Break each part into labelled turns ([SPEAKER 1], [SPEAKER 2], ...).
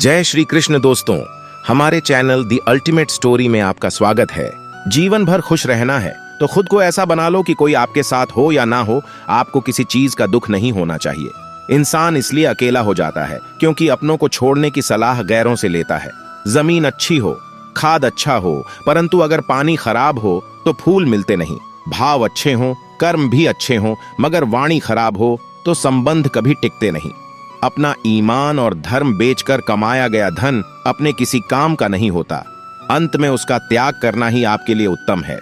[SPEAKER 1] जय श्री कृष्ण दोस्तों, हमारे चैनल दी अल्टीमेट स्टोरी में आपका स्वागत है। जीवन भर खुश रहना है तो खुद को ऐसा बना लो कि कोई आपके साथ हो या ना हो, आपको किसी चीज का दुख नहीं होना चाहिए। इंसान इसलिए अकेला हो जाता है क्योंकि अपनों को छोड़ने की सलाह गैरों से लेता है। जमीन अच्छी हो, खाद अच्छा हो, परंतु अगर पानी खराब हो तो फूल मिलते नहीं। भाव अच्छे हों, कर्म भी अच्छे हों, मगर वाणी खराब हो तो संबंध कभी टिकते नहीं। अपना ईमान और धर्म बेचकर कमाया गया धन अपने किसी काम का नहीं होता। अंत में उसका त्याग करना ही आपके लिए उत्तम है।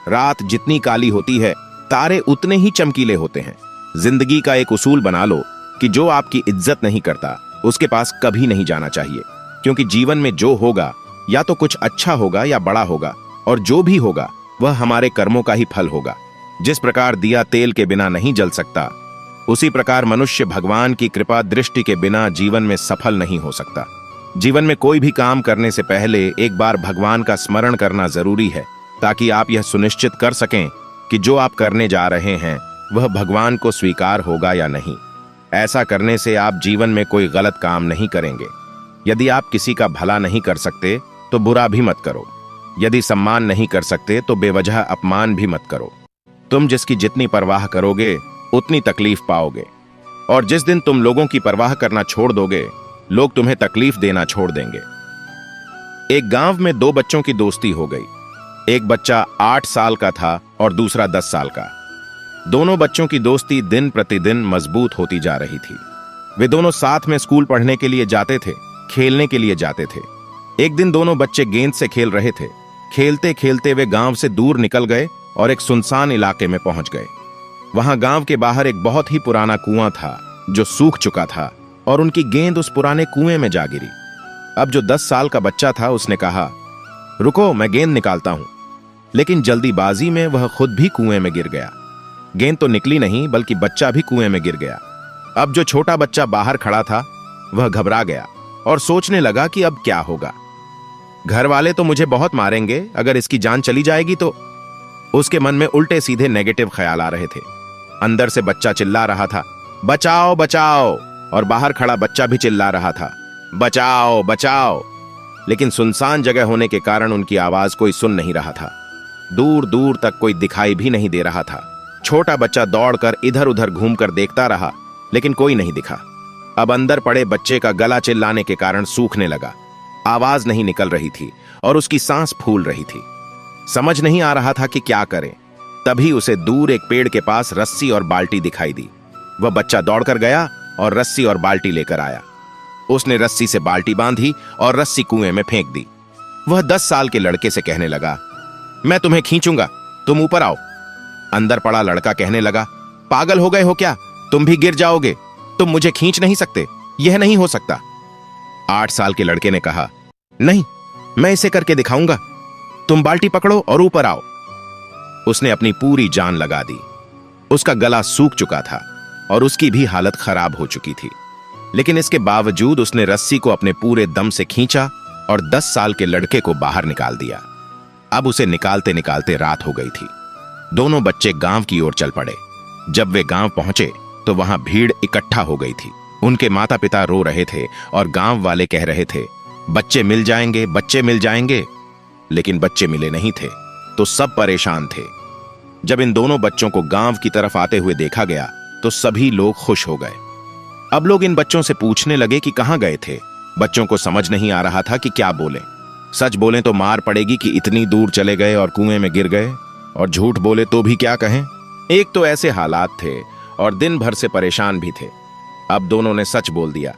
[SPEAKER 1] रात जितनी काली होती है, तारे उतने ही चमकीले होते हैं। जिंदगी का एक उसूल बना लो कि जो आपकी इज्जत नहीं करता उसके पास कभी नहीं जाना चाहिए, क्योंकि जीवन में जो होगा या तो कुछ अच्छा होगा या बड़ा होगा, और जो भी होगा वह हमारे कर्मों का ही फल होगा। जिस प्रकार दिया तेल के बिना नहीं जल सकता, उसी प्रकार मनुष्य भगवान की कृपा दृष्टि के बिना जीवन में सफल नहीं हो सकता। जीवन में कोई भी काम करने से पहले एक बार भगवान का स्मरण करना जरूरी है, ताकि आप यह सुनिश्चित कर सकें कि जो आप करने जा रहे हैं वह भगवान को स्वीकार होगा या नहीं। ऐसा करने से आप जीवन में कोई गलत काम नहीं करेंगे। यदि आप किसी का भला नहीं कर सकते तो बुरा भी मत करो। यदि सम्मान नहीं कर सकते तो बेवजह अपमान भी मत करो। तुम जिसकी जितनी परवाह करोगे उतनी तकलीफ पाओगे, और जिस दिन तुम लोगों की परवाह करना छोड़ दोगे, लोग तुम्हें तकलीफ देना छोड़ देंगे। एक गांव में दो बच्चों की दोस्ती हो गई। एक बच्चा 8 साल का था और दूसरा 10 साल का। दोनों बच्चों की दोस्ती दिन प्रतिदिन मजबूत होती जा रही थी। वे दोनों साथ में स्कूल पढ़ने के लिए जाते थे, खेलने के लिए जाते थे। एक दिन दोनों बच्चे गेंद से खेल रहे थे। खेलते खेलते वे गांव से दूर निकल गए और एक सुनसान इलाके में पहुंच गए। वहां गांव के बाहर एक बहुत ही पुराना कुआं था जो सूख चुका था, और उनकी गेंद उस पुराने कुएं में जा गिरी। अब जो 10 साल का बच्चा था उसने कहा, रुको, मैं गेंद निकालता हूं। लेकिन जल्दीबाजी में वह खुद भी कुएं में गिर गया। गेंद तो निकली नहीं, बल्कि बच्चा भी कुएं में गिर गया। अब जो छोटा बच्चा बाहर खड़ा था वह घबरा गया और सोचने लगा कि अब क्या होगा। घर वाले तो मुझे बहुत मारेंगे, अगर इसकी जान चली जाएगी तो। उसके मन में उल्टे सीधे नेगेटिव ख्याल आ रहे थे। अंदर से बच्चा चिल्ला रहा था, बचाओ बचाओ, और बाहर खड़ा बच्चा भी चिल्ला रहा था, बचाओ बचाओ। लेकिन सुनसान जगह होने के कारण उनकी आवाज कोई सुन नहीं रहा था। दूर दूर तक कोई दिखाई भी नहीं दे रहा था। छोटा बच्चा दौड़कर इधर उधर घूमकर देखता रहा, लेकिन कोई नहीं दिखा। अब अंदर पड़े बच्चे का गला चिल्लाने के कारण सूखने लगा। आवाज नहीं निकल रही थी और उसकी सांस फूल रही थी। समझ नहीं आ रहा था कि क्या करे। तभी उसे दूर एक पेड़ के पास रस्सी और बाल्टी दिखाई दी। वह बच्चा दौड़कर गया और रस्सी और बाल्टी लेकर आया। उसने रस्सी से बाल्टी बांधी और रस्सी कुएं में फेंक दी। वह 10 साल के लड़के से कहने लगा, मैं तुम्हें खींचूंगा, तुम ऊपर आओ। अंदर पड़ा लड़का कहने लगा, पागल हो गए हो क्या, तुम भी गिर जाओगे, तुम मुझे खींच नहीं सकते, यह नहीं हो सकता। 8 साल के लड़के ने कहा, नहीं, मैं इसे करके दिखाऊंगा, तुम बाल्टी पकड़ो और ऊपर आओ। उसने अपनी पूरी जान लगा दी। उसका गला सूख चुका था और उसकी भी हालत खराब हो चुकी थी, लेकिन इसके बावजूद उसने रस्सी को अपने पूरे दम से खींचा और 10 साल के लड़के को बाहर निकाल दिया। अब उसे निकालते निकालते रात हो गई थी। दोनों बच्चे गांव की ओर चल पड़े। जब वे गांव पहुंचे तो वहां भीड़ इकट्ठा हो गई थी। उनके माता पिता रो रहे थे और गांव वाले कह रहे थे, बच्चे मिल जाएंगे, बच्चे मिल जाएंगे। लेकिन बच्चे मिले नहीं थे, तो सब परेशान थे। जब इन दोनों बच्चों को गांव की तरफ आते हुए देखा गया तो सभी लोग खुश हो गए। अब लोग इन बच्चों से पूछने लगे कि कहां गए थे। बच्चों को समझ नहीं आ रहा था कि क्या बोले। सच बोले तो मार पड़ेगी कि इतनी दूर चले गए और कुएं में गिर गए, और झूठ बोले तो भी क्या कहें। एक तो ऐसे हालात थे और दिन भर से परेशान भी थे। अब दोनों ने सच बोल दिया।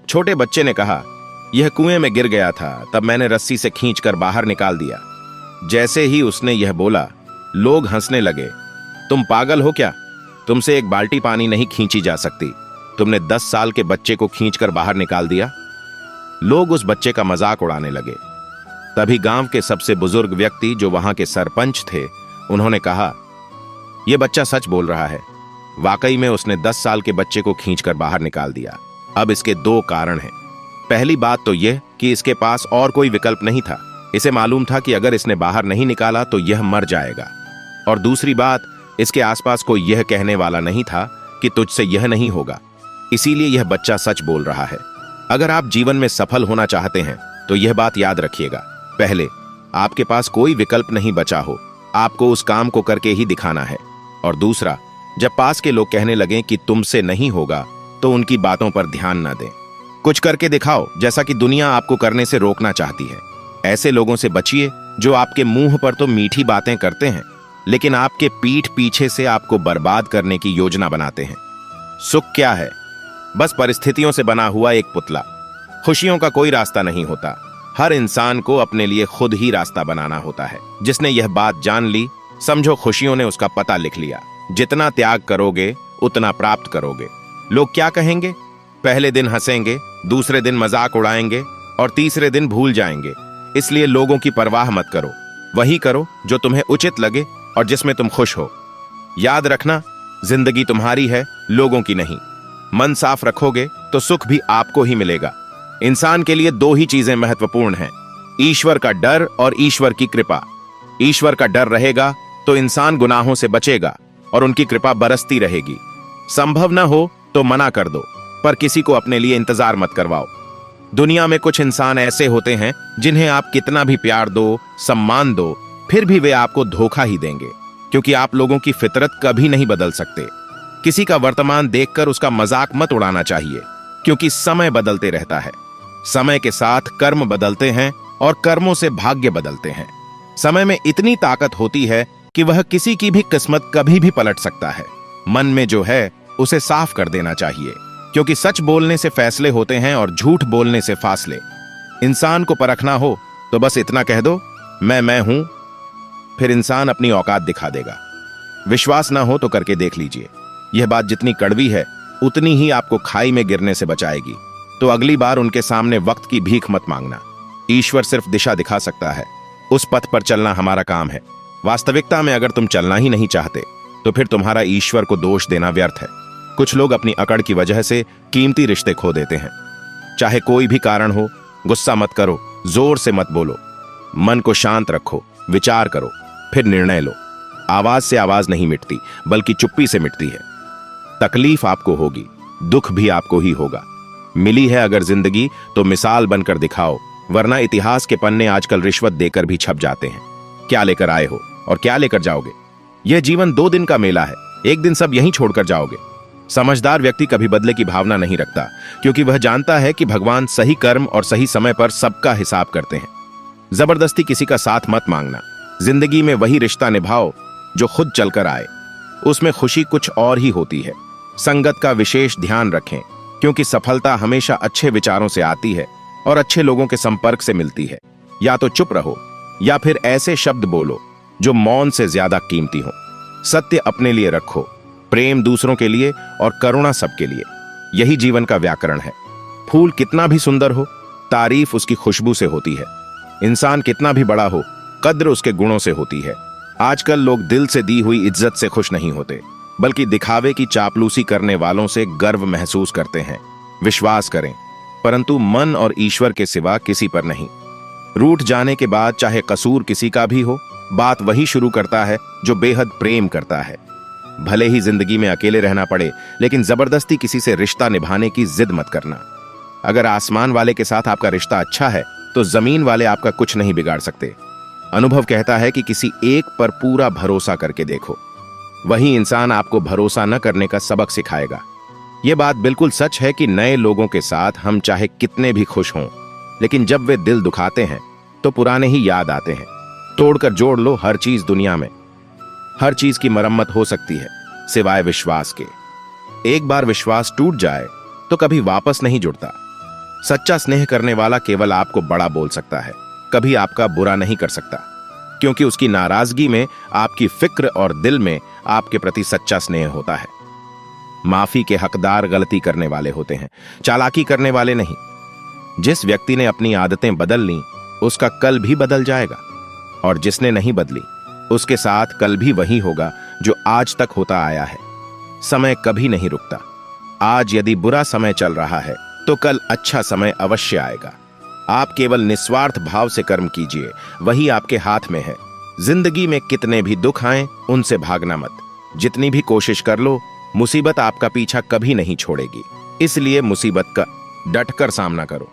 [SPEAKER 1] छोटे बच्चे ने कहा, यह कुएं में गिर गया था, तब मैंने रस्सी से खींचकर बाहर निकाल दिया। जैसे ही उसने यह बोला, लोग हंसने लगे, तुम पागल हो क्या, तुमसे एक बाल्टी पानी नहीं खींची जा सकती, तुमने 10 साल के बच्चे को खींचकर बाहर निकाल दिया। लोग उस बच्चे का मजाक उड़ाने लगे। तभी गांव के सबसे बुजुर्ग व्यक्ति, जो वहां के सरपंच थे, उन्होंने कहा, यह बच्चा सच बोल रहा है, वाकई में उसने 10 साल के बच्चे को खींचकर बाहर निकाल दिया। अब इसके 2 कारण हैं। पहली बात तो यह कि इसके पास और कोई विकल्प नहीं था। इसे मालूम था कि अगर इसने बाहर नहीं निकाला तो यह मर जाएगा। और दूसरी बात, इसके आसपास कोई यह कहने वाला नहीं था कि तुझसे यह नहीं होगा, इसीलिए यह बच्चा सच बोल रहा है। अगर आप जीवन में सफल होना चाहते हैं तो यह बात याद रखिएगा, पहले आपके पास कोई विकल्प नहीं बचा हो, आपको उस काम को करके ही दिखाना है। और दूसरा, जब पास के लोग कहने लगें कि तुमसे नहीं होगा तो उनकी बातों पर ध्यान न दें। कुछ करके दिखाओ जैसा कि दुनिया आपको करने से रोकना चाहती है। ऐसे लोगों से बचिए जो आपके मुंह पर तो मीठी बातें करते हैं लेकिन आपके पीठ पीछे से आपको बर्बाद करने की योजना बनाते हैं। सुख क्या है? बस परिस्थितियों से बना हुआ एक पुतला। खुशियों का कोई रास्ता नहीं होता, हर इंसान को अपने लिए खुद ही रास्ता बनाना होता है। जिसने यह बात जान ली, समझो खुशियों ने उसका पता लिख लिया। जितना त्याग करोगे उतना प्राप्त करोगे। लोग क्या कहेंगे? पहले दिन हंसेंगे, दूसरे दिन मजाक उड़ाएंगे और तीसरे दिन भूल जाएंगे। इसलिए लोगों की परवाह मत करो, वही करो जो तुम्हें उचित लगे और जिसमें तुम खुश हो। याद रखना, जिंदगी तुम्हारी है, लोगों की नहीं। मन साफ रखोगे तो सुख भी आपको ही मिलेगा। इंसान के लिए दो ही चीजें महत्वपूर्ण हैं, ईश्वर का डर और ईश्वर की कृपा। ईश्वर का डर रहेगा तो इंसान गुनाहों से बचेगा और उनकी कृपा बरसती रहेगी। संभव न हो तो मना कर दो, पर किसी को अपने लिए इंतजार मत करवाओ। दुनिया में कुछ इंसान ऐसे होते हैं जिन्हें आप कितना भी प्यार दो, सम्मान दो, फिर भी वे आपको धोखा ही देंगे, क्योंकि आप लोगों की फितरत कभी नहीं बदल सकते। किसी का वर्तमान देखकर उसका मजाक मत उड़ाना चाहिए, क्योंकि समय बदलते रहता है। समय के साथ कर्म बदलते हैं और कर्मों से भाग्य बदलते हैं। समय में इतनी ताकत होती है कि वह किसी की भी किस्मत कभी भी पलट सकता है। मन में जो है उसे साफ कर देना चाहिए, क्योंकि सच बोलने से फैसले होते हैं और झूठ बोलने से फासले। इंसान को परखना हो तो बस इतना कह दो, मैं हूं, फिर इंसान अपनी औकात दिखा देगा। विश्वास ना हो तो करके देख लीजिए। यह बात जितनी कड़वी है उतनी ही आपको खाई में गिरने से बचाएगी। तो अगली बार उनके सामने वक्त की भीख मत मांगना। ईश्वर सिर्फ दिशा दिखा सकता है, उस पथ पर चलना हमारा काम है। वास्तविकता में अगर तुम चलना ही नहीं चाहते तो फिर तुम्हारा ईश्वर को दोष देना व्यर्थ है। कुछ लोग अपनी अकड़ की वजह से कीमती रिश्ते खो देते हैं। चाहे कोई भी कारण हो, गुस्सा मत करो, जोर से मत बोलो, मन को शांत रखो, विचार करो, फिर निर्णय लो। आवाज से आवाज नहीं मिटती, बल्कि चुप्पी से मिटती है। तकलीफ आपको होगी, दुख भी आपको ही होगा। मिली है अगर जिंदगी तो मिसाल बनकर दिखाओ, वरना इतिहास के पन्ने आजकल रिश्वत देकर भी छप जाते हैं। क्या लेकर आए हो और क्या लेकर जाओगे? यह जीवन 2 दिन का मेला है, एक दिन सब यहीं छोड़कर जाओगे। समझदार व्यक्ति कभी बदले की भावना नहीं रखता, क्योंकि वह जानता है कि भगवान सही कर्म और सही समय पर सबका हिसाब करते हैं। जबरदस्ती किसी का साथ मत मांगना। जिंदगी में वही रिश्ता निभाओ जो खुद चलकर आए, उसमें खुशी कुछ और ही होती है। संगत का विशेष ध्यान रखें, क्योंकि सफलता हमेशा अच्छे विचारों से आती है और अच्छे लोगों के संपर्क से मिलती है। या तो चुप रहो या फिर ऐसे शब्द बोलो जो मौन से ज्यादा कीमती हो। सत्य अपने लिए रखो, प्रेम दूसरों के लिए और करुणा सबके लिए। यही जीवन का व्याकरण है। फूल कितना भी सुंदर हो, तारीफ उसकी खुशबू से होती है। इंसान कितना भी बड़ा हो, कद्र उसके गुणों से होती है। आजकल लोग दिल से दी हुई इज्जत से खुश नहीं होते, बल्कि दिखावे की चापलूसी करने वालों से गर्व महसूस करते हैं। विश्वास करें, परंतु मन और ईश्वर के सिवा किसी पर नहीं। रूठ जाने के बाद चाहे कसूर किसी का भी हो, बात वही शुरू करता है जो बेहद प्रेम करता है। भले ही जिंदगी में अकेले रहना पड़े, लेकिन जबरदस्ती किसी से रिश्ता निभाने की जिद मत करना। अगर आसमान वाले के साथ आपका रिश्ता अच्छा है तो जमीन वाले आपका कुछ नहीं बिगाड़ सकते। अनुभव कहता है कि किसी एक पर पूरा भरोसा करके देखो, वही इंसान आपको भरोसा न करने का सबक सिखाएगा। यह बात बिल्कुल सच है कि नए लोगों के साथ हम चाहे कितने भी खुश हों, लेकिन जब वे दिल दुखाते हैं तो पुराने ही याद आते हैं। तोड़कर जोड़ लो हर चीज दुनिया में, हर चीज की मरम्मत हो सकती है सिवाय विश्वास के। एक बार विश्वास टूट जाए तो कभी वापस नहीं जुड़ता। सच्चा स्नेह करने वाला केवल आपको बड़ा बोल सकता है, कभी आपका बुरा नहीं कर सकता, क्योंकि उसकी नाराजगी में आपकी फिक्र और दिल में आपके प्रति सच्चा स्नेह होता है। माफी के हकदार गलती करने वाले होते हैं, चालाकी करने वाले नहीं। जिस व्यक्ति ने अपनी आदतें बदल लीं, उसका कल भी बदल जाएगा, और जिसने नहीं बदली उसके साथ कल भी वही होगा जो आज तक होता आया है। समय कभी नहीं रुकता। आज यदि बुरा समय चल रहा है तो कल अच्छा समय अवश्य आएगा। आप केवल निस्वार्थ भाव से कर्म कीजिए, वही आपके हाथ में है। जिंदगी में कितने भी दुख आए उनसे भागना मत। जितनी भी कोशिश कर लो, मुसीबत आपका पीछा कभी नहीं छोड़ेगी। इसलिए मुसीबत का डटकर सामना करो।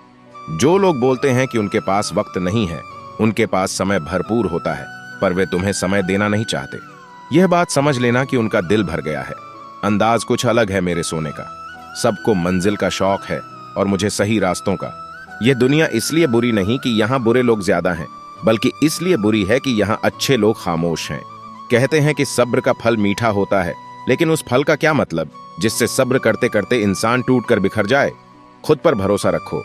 [SPEAKER 1] जो लोग बोलते हैं कि उनके पास वक्त नहीं है, उनके पास समय भरपूर होता है, पर वे तुम्हें समय देना नहीं चाहते। यह बात समझ लेना कि उनका दिल भर गया है। अंदाज कुछ अलग है मेरे सोने का। सबको मंजिल का शौक है और मुझे सही रास्तों का। यह दुनिया इसलिए बुरी नहीं कि यहाँ बुरे लोग ज्यादा हैं, बल्कि इसलिए बुरी है कि यहाँ अच्छे लोग खामोश हैं। कहते हैं कि सब्र का फल मीठा होता है, लेकिन उस फल का क्या मतलब जिससे सब्र करते करते इंसान टूट कर बिखर जाए। खुद पर भरोसा रखो।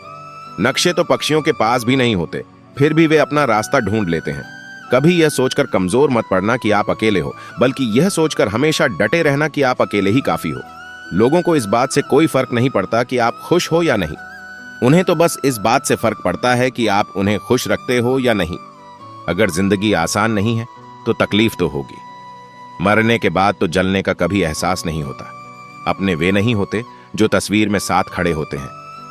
[SPEAKER 1] नक्शे तो पक्षियों के पास भी नहीं होते, फिर भी वे अपना रास्ता ढूंढ लेते हैं। कभी यह सोचकर कमजोर मत पड़ना कि आप अकेले हो, बल्कि यह सोचकर हमेशा डटे रहना कि आप अकेले ही काफी हो। लोगों को इस बात से कोई फर्क नहीं पड़ता कि आप खुश हो या नहीं। उन्हें तो बस इस बात से फर्क पड़ता है कि आप उन्हें खुश रखते हो या नहीं। अगर जिंदगी आसान नहीं है तो तकलीफ तो होगी। मरने के बाद तो जलने का कभी एहसास नहीं होता। अपने वे नहीं होते जो तस्वीर में साथ खड़े होते हैं,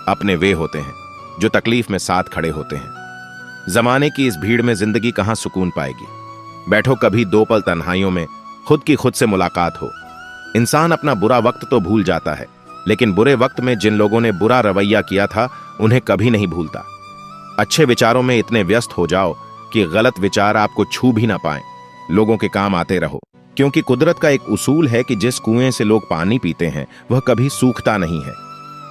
[SPEAKER 1] अपने वे होते हैं जो तकलीफ में साथ खड़े होते हैं। जमाने की इस भीड़ में जिंदगी कहां सुकून पाएगी। बैठो कभी दो पल तन्हाइयों में, खुद की खुद से मुलाकात हो। इंसान अपना बुरा वक्त तो भूल जाता है, लेकिन बुरे वक्त में जिन लोगों ने बुरा रवैया किया था उन्हें कभी नहीं भूलता। अच्छे विचारों में इतने व्यस्त हो जाओ कि गलत विचार आपको छू भी ना पाएं। लोगों के काम आते रहो, क्योंकि कुदरत का एक उसूल है कि जिस कुएं से लोग पानी पीते हैं वह कभी सूखता नहीं है।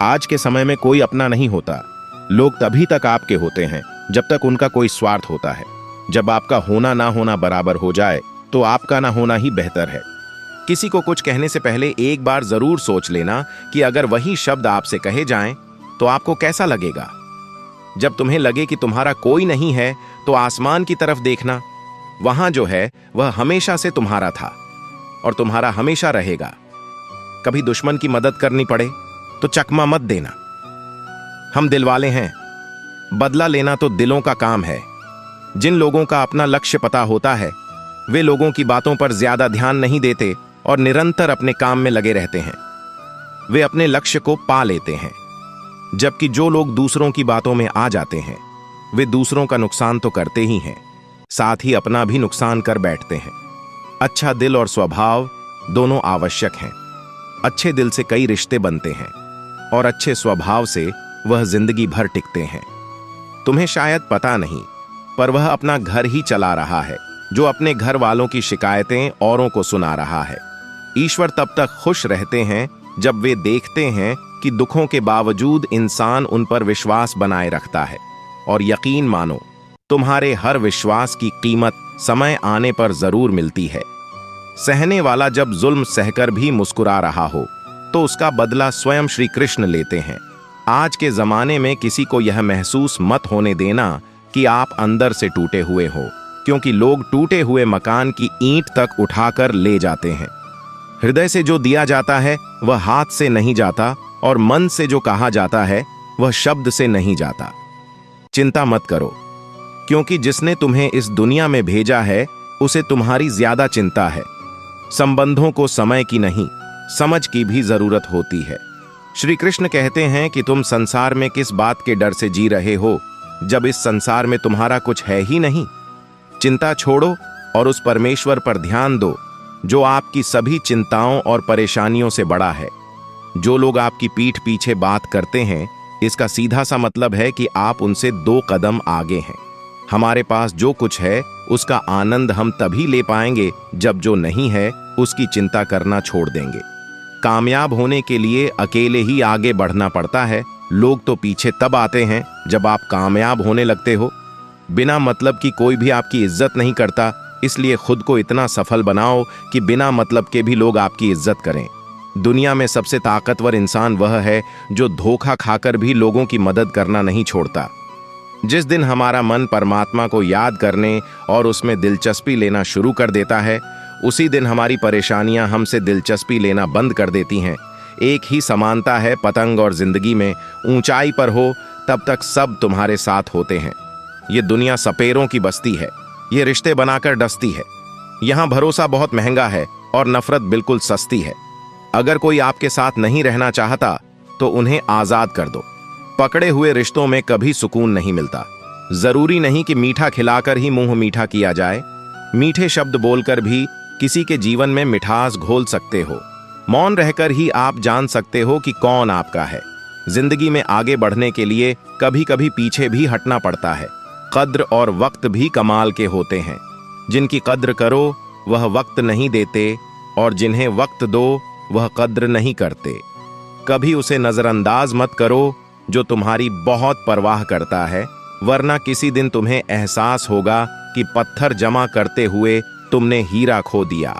[SPEAKER 1] आज के समय में कोई अपना नहीं होता। लोग तभी तक आपके होते हैं जब तक उनका कोई स्वार्थ होता है। जब आपका होना ना होना बराबर हो जाए तो आपका ना होना ही बेहतर है। किसी को कुछ कहने से पहले एक बार जरूर सोच लेना कि अगर वही शब्द आपसे कहे जाएं तो आपको कैसा लगेगा। जब तुम्हें लगे कि तुम्हारा कोई नहीं है तो आसमान की तरफ देखना। वहां जो है वह हमेशा से तुम्हारा था और तुम्हारा हमेशा रहेगा। कभी दुश्मन की मदद करनी पड़े तो चकमा मत देना। हम दिलवाले हैं, बदला लेना तो दिलों का काम है। जिन लोगों का अपना लक्ष्य पता होता है वे लोगों की बातों पर ज्यादा ध्यान नहीं देते और निरंतर अपने काम में लगे रहते हैं। वे अपने लक्ष्य को पा लेते हैं, जबकि जो लोग दूसरों की बातों में आ जाते हैं वे दूसरों का नुकसान तो करते ही हैं, साथ ही अपना भी नुकसान कर बैठते हैं। अच्छा दिल और स्वभाव दोनों आवश्यक हैं। अच्छे दिल से कई रिश्ते बनते हैं और अच्छे स्वभाव से वह जिंदगी भर टिकते हैं। तुम्हें शायद पता नहीं, पर वह अपना घर ही चला रहा है जो अपने घर वालों की शिकायतें औरों को सुना रहा है। ईश्वर तब तक खुश रहते हैं जब वे देखते हैं कि दुखों के बावजूद इंसान उन पर विश्वास बनाए रखता है। और यकीन मानो, तुम्हारे हर विश्वास की कीमत समय आने पर जरूर मिलती है। सहने वाला जब जुल्म सहकर भी मुस्कुरा रहा हो तो उसका बदला स्वयं श्री कृष्ण लेते हैं। आज के जमाने में किसी को यह महसूस मत होने देना कि आप अंदर से टूटे हुए हो, क्योंकि लोग टूटे हुए मकान की ईंट तक उठाकर ले जाते हैं। हृदय से जो दिया जाता है वह हाथ से नहीं जाता, और मन से जो कहा जाता है वह शब्द से नहीं जाता। चिंता मत करो, क्योंकि जिसने तुम्हें इस दुनिया में भेजा है उसे तुम्हारी ज्यादा चिंता है। संबंधों को समय की नहीं, समझ की भी जरूरत होती है। श्री कृष्ण कहते हैं कि तुम संसार में किस बात के डर से जी रहे हो जब इस संसार में तुम्हारा कुछ है ही नहीं। चिंता छोड़ो और उस परमेश्वर पर ध्यान दो जो आपकी सभी चिंताओं और परेशानियों से बड़ा है। जो लोग आपकी पीठ पीछे बात करते हैं, इसका सीधा सा मतलब है कि आप उनसे 2 कदम आगे हैं। हमारे पास जो कुछ है उसका आनंद हम तभी ले पाएंगे जब जो नहीं है उसकी चिंता करना छोड़ देंगे। कामयाब होने के लिए अकेले ही आगे बढ़ना पड़ता है। लोग तो पीछे तब आते हैं जब आप कामयाब होने लगते हो। बिना मतलब की कोई भी आपकी इज्जत नहीं करता, इसलिए खुद को इतना सफल बनाओ कि बिना मतलब के भी लोग आपकी इज्जत करें। दुनिया में सबसे ताकतवर इंसान वह है जो धोखा खाकर भी लोगों की मदद करना नहीं छोड़ता। जिस दिन हमारा मन परमात्मा को याद करने और उसमें दिलचस्पी लेना शुरू कर देता है, उसी दिन हमारी परेशानियां हमसे दिलचस्पी लेना बंद कर देती हैं। एक ही समानता है पतंग और जिंदगी में, ऊंचाई पर हो तब तक सब तुम्हारे साथ होते हैं। ये दुनिया सपेरों की बस्ती है, ये रिश्ते बनाकर डसती है। यहाँ भरोसा बहुत महंगा है और नफरत बिल्कुल सस्ती है। अगर कोई आपके साथ नहीं रहना चाहता तो उन्हें आजाद कर दो। पकड़े हुए रिश्तों में कभी सुकून नहीं मिलता। जरूरी नहीं कि मीठा खिलाकर ही मुंह मीठा किया जाए। मीठे शब्द बोलकर भी किसी के जीवन में मिठास घोल सकते हो। मौन रहकर ही आप जान सकते हो कि कौन आपका है। जिंदगी में आगे बढ़ने के लिए कभी कभी पीछे भी हटना पड़ता है। कद्र और वक्त भी कमाल के होते हैं। जिनकी कद्र करो वह वक्त नहीं देते, और जिन्हें वक्त दो वह कद्र नहीं करते। कभी उसे नजरअंदाज मत करो जो तुम्हारी बहुत परवाह करता है, वरना किसी दिन तुम्हें एहसास होगा कि पत्थर जमा करते हुए तुमने हीरा खो दिया।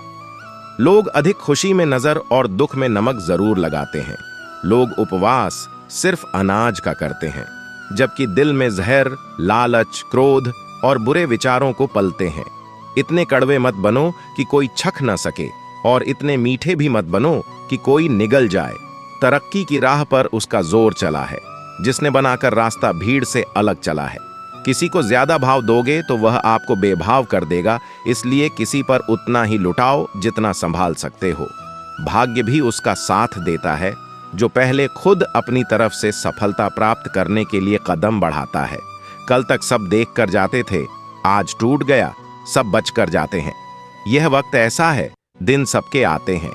[SPEAKER 1] लोग अधिक खुशी में नजर और दुख में नमक जरूर लगाते हैं। लोग उपवास सिर्फ अनाज का करते हैं, जबकि दिल में जहर, लालच, क्रोध और बुरे विचारों को पलते हैं। इतने कड़वे मत बनो कि कोई छक न सके, और इतने मीठे भी मत बनो कि कोई निगल जाए। तरक्की की राह पर उसका जोर चला है जिसने बनाकर रास्ता भीड़ से अलग चला है। किसी को ज्यादा भाव दोगे तो वह आपको बेभाव कर देगा, इसलिए किसी पर उतना ही लुटाओ जितना संभाल सकते हो। भाग्य भी उसका साथ देता है जो पहले खुद अपनी तरफ से सफलता प्राप्त करने के लिए कदम बढ़ाता है। कल तक सब देख कर जाते थे, आज टूट गया, सब बच कर जाते हैं। यह वक्त ऐसा है, दिन सबके आते हैं।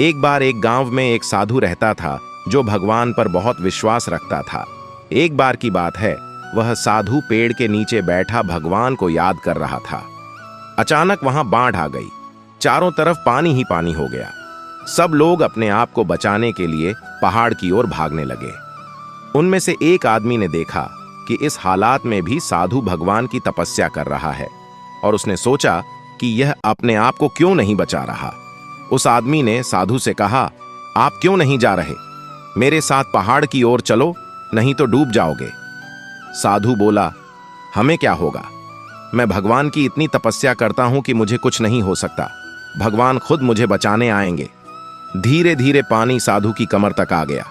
[SPEAKER 1] एक बार एक गांव में एक साधु रहता था जो भगवान पर बहुत विश्वास रखता था। एक बार की बात है, वह साधु पेड़ के नीचे बैठा भगवान को याद कर रहा था। अचानक वहां बाढ़ आ गई। चारों तरफ पानी ही पानी हो गया। सब लोग अपने आप को बचाने के लिए पहाड़ की ओर भागने लगे। उनमें से एक आदमी ने देखा कि इस हालात में भी साधु भगवान की तपस्या कर रहा है, और उसने सोचा कि यह अपने आप को क्यों नहीं बचा रहा। उस आदमी ने साधु से कहा, आप क्यों नहीं जा रहे? मेरे साथ पहाड़ की ओर चलो, नहीं तो डूब जाओगे। साधु बोला, हमें क्या होगा? मैं भगवान की इतनी तपस्या करता हूं कि मुझे कुछ नहीं हो सकता। भगवान खुद मुझे बचाने आएंगे। धीरे धीरे पानी साधु की कमर तक आ गया।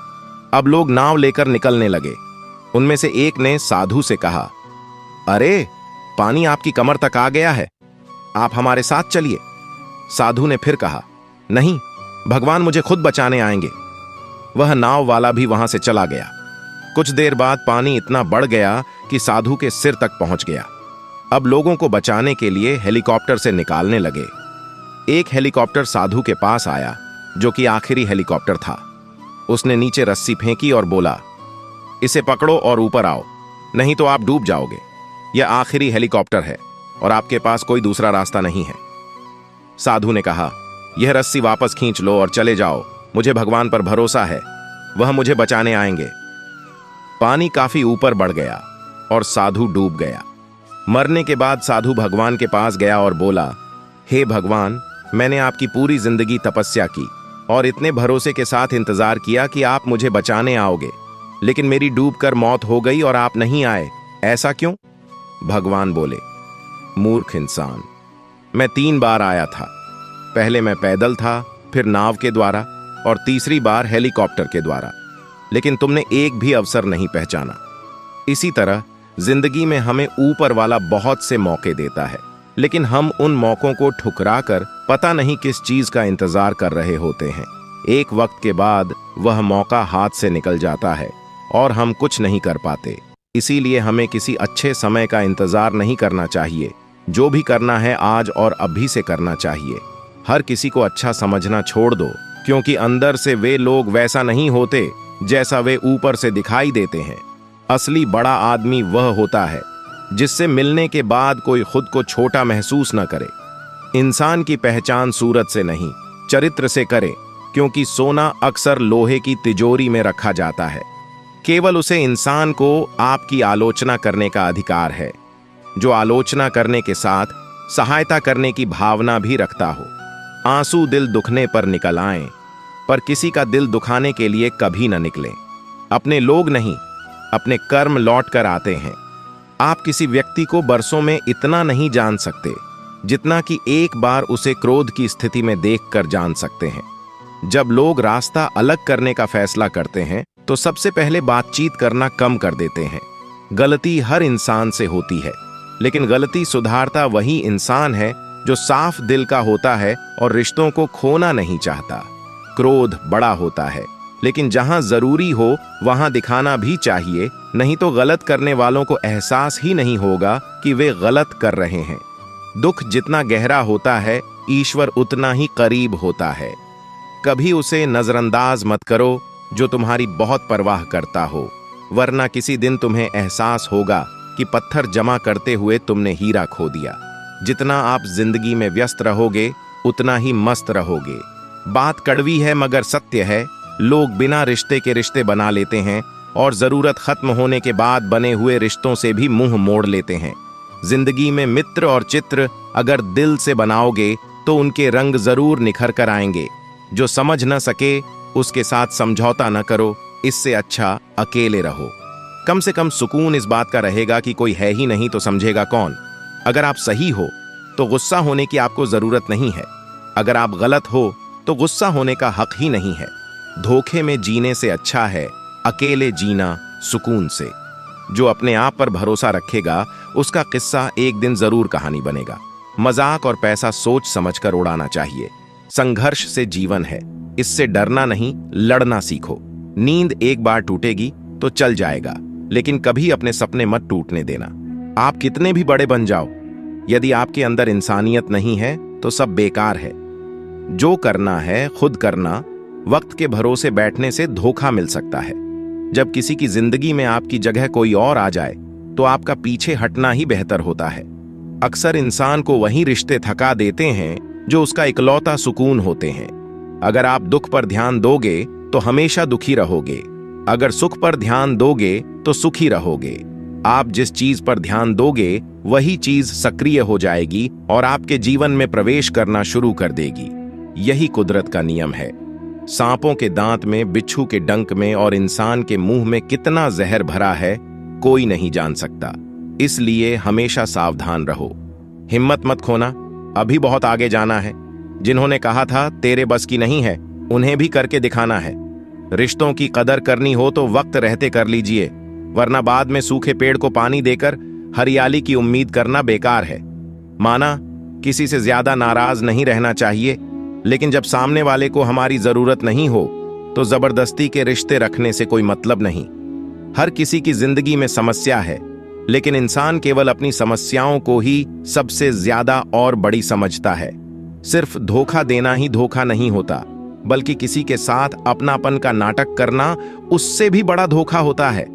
[SPEAKER 1] अब लोग नाव लेकर निकलने लगे। उनमें से एक ने साधु से कहा, अरे, पानी आपकी कमर तक आ गया है, आप हमारे साथ चलिए। साधु ने फिर कहा, नहीं, भगवान मुझे खुद बचाने आएंगे। वह नाव वाला भी वहां से चला गया। कुछ देर बाद पानी इतना बढ़ गया कि साधु के सिर तक पहुंच गया। अब लोगों को बचाने के लिए हेलीकॉप्टर से निकालने लगे। एक हेलीकॉप्टर साधु के पास आया, जो कि आखिरी हेलीकॉप्टर था। उसने नीचे रस्सी फेंकी और बोला, इसे पकड़ो और ऊपर आओ, नहीं तो आप डूब जाओगे। यह आखिरी हेलीकॉप्टर है और आपके पास कोई दूसरा रास्ता नहीं है। साधु ने कहा, यह रस्सी वापस खींच लो और चले जाओ। मुझे भगवान पर भरोसा है, वह मुझे बचाने आएंगे। पानी काफी ऊपर बढ़ गया और साधु डूब गया। मरने के बाद साधु भगवान के पास गया और बोला, हे भगवान, मैंने आपकी पूरी जिंदगी तपस्या की और इतने भरोसे के साथ इंतजार किया कि आप मुझे बचाने आओगे, लेकिन मेरी डूबकर मौत हो गई और आप नहीं आए। ऐसा क्यों? भगवान बोले, मूर्ख इंसान, मैं 3 बार आया था। पहले मैं पैदल था, फिर नाव के द्वारा, और तीसरी बार हेलीकॉप्टर के द्वारा, लेकिन तुमने एक भी अवसर नहीं पहचाना। इसी तरह जिंदगी में हमें ऊपर वाला बहुत से मौके देता है, लेकिन हम उन मौकों को ठुकरा कर पता नहीं किस चीज का इंतजार कर रहे होते हैं। एक वक्त के बाद वह मौका हाथ से निकल जाता है और हम कुछ नहीं कर पाते। इसीलिए हमें किसी अच्छे समय का इंतजार नहीं करना चाहिए। जो भी करना है आज और अभी से करना चाहिए। हर किसी को अच्छा समझना छोड़ दो, क्योंकि अंदर से वे लोग वैसा नहीं होते जैसा वे ऊपर से दिखाई देते हैं। असली बड़ा आदमी वह होता है जिससे मिलने के बाद कोई खुद को छोटा महसूस न करे। इंसान की पहचान सूरत से नहीं, चरित्र से करे, क्योंकि सोना अक्सर लोहे की तिजोरी में रखा जाता है। केवल उसे इंसान को आपकी आलोचना करने का अधिकार है जो आलोचना करने के साथ सहायता करने की भावना भी रखता हो। आंसू दिल दुखने पर निकल आएं, पर किसी का दिल दुखाने के लिए कभी न निकले। अपने लोग नहीं, अपने कर्म लौट कर आते हैं। आप किसी व्यक्ति को बरसों में इतना नहीं जान सकते जितना कि एक बार उसे क्रोध की स्थिति में देखकर जान सकते हैं। जब लोग रास्ता अलग करने का फैसला करते हैं तो सबसे पहले बातचीत करना कम कर देते हैं। गलती हर इंसान से होती है, लेकिन गलती सुधारता वही इंसान है जो साफ दिल का होता है और रिश्तों को खोना नहीं चाहता। क्रोध बड़ा होता है, लेकिन जहां जरूरी हो वहां दिखाना भी चाहिए, नहीं तो गलत करने वालों को एहसास ही नहीं होगा कि वे गलत कर रहे हैं। दुख जितना गहरा होता है, ईश्वर उतना ही करीब होता है। कभी उसे नजरअंदाज मत करो जो तुम्हारी बहुत परवाह करता हो, वरना किसी दिन तुम्हें एहसास होगा कि पत्थर जमा करते हुए तुमने हीरा खो दिया। जितना आप जिंदगी में व्यस्त रहोगे उतना ही मस्त रहोगे। बात कड़वी है मगर सत्य है। लोग बिना रिश्ते के रिश्ते बना लेते हैं और जरूरत खत्म होने के बाद बने हुए रिश्तों से भी मुंह मोड़ लेते हैं। जिंदगी में मित्र और चित्र अगर दिल से बनाओगे तो उनके रंग जरूर निखर कर आएंगे। जो समझ न सके उसके साथ समझौता न करो, इससे अच्छा अकेले रहो। कम से कम सुकून इस बात का रहेगा कि कोई है ही नहीं तो समझेगा कौन। अगर आप सही हो तो गुस्सा होने की आपको जरूरत नहीं है। अगर आप गलत हो तो गुस्सा होने का हक ही नहीं है। धोखे में जीने से अच्छा है अकेले जीना सुकून से। जो अपने आप पर भरोसा रखेगा उसका किस्सा एक दिन जरूर कहानी बनेगा। मजाक और पैसा सोच समझकर उड़ाना चाहिए। संघर्ष से जीवन है, इससे डरना नहीं लड़ना सीखो। नींद एक बार टूटेगी तो चल जाएगा, लेकिन कभी अपने सपने मत टूटने देना। आप कितने भी बड़े बन जाओ, यदि आपके अंदर इंसानियत नहीं है तो सब बेकार है। जो करना है खुद करना। वक्त के भरोसे बैठने से धोखा मिल सकता है। जब किसी की जिंदगी में आपकी जगह कोई और आ जाए तो आपका पीछे हटना ही बेहतर होता है। अक्सर इंसान को वही रिश्ते थका देते हैं जो उसका इकलौता सुकून होते हैं। अगर आप दुख पर ध्यान दोगे तो हमेशा दुखी रहोगे। अगर सुख पर ध्यान दोगे तो सुखी रहोगे। आप जिस चीज पर ध्यान दोगे वही चीज सक्रिय हो जाएगी और आपके जीवन में प्रवेश करना शुरू कर देगी। यही कुदरत का नियम है। सांपों के दांत में, बिच्छू के डंक में और इंसान के मुंह में कितना जहर भरा है कोई नहीं जान सकता। इसलिए हमेशा सावधान रहो। हिम्मत मत खोना, अभी बहुत आगे जाना है। जिन्होंने कहा था तेरे बस की नहीं है, उन्हें भी करके दिखाना है। रिश्तों की कदर करनी हो तो वक्त रहते कर लीजिए, वरना बाद में सूखे पेड़ को पानी देकर हरियाली की उम्मीद करना बेकार है। माना किसी से ज्यादा नाराज नहीं रहना चाहिए, लेकिन जब सामने वाले को हमारी जरूरत नहीं हो तो जबरदस्ती के रिश्ते रखने से कोई मतलब नहीं। हर किसी की जिंदगी में समस्या है, लेकिन इंसान केवल अपनी समस्याओं को ही सबसे ज्यादा और बड़ी समझता है। सिर्फ धोखा देना ही धोखा नहीं होता, बल्कि किसी के साथ अपनापन का नाटक करना उससे भी बड़ा धोखा होता है।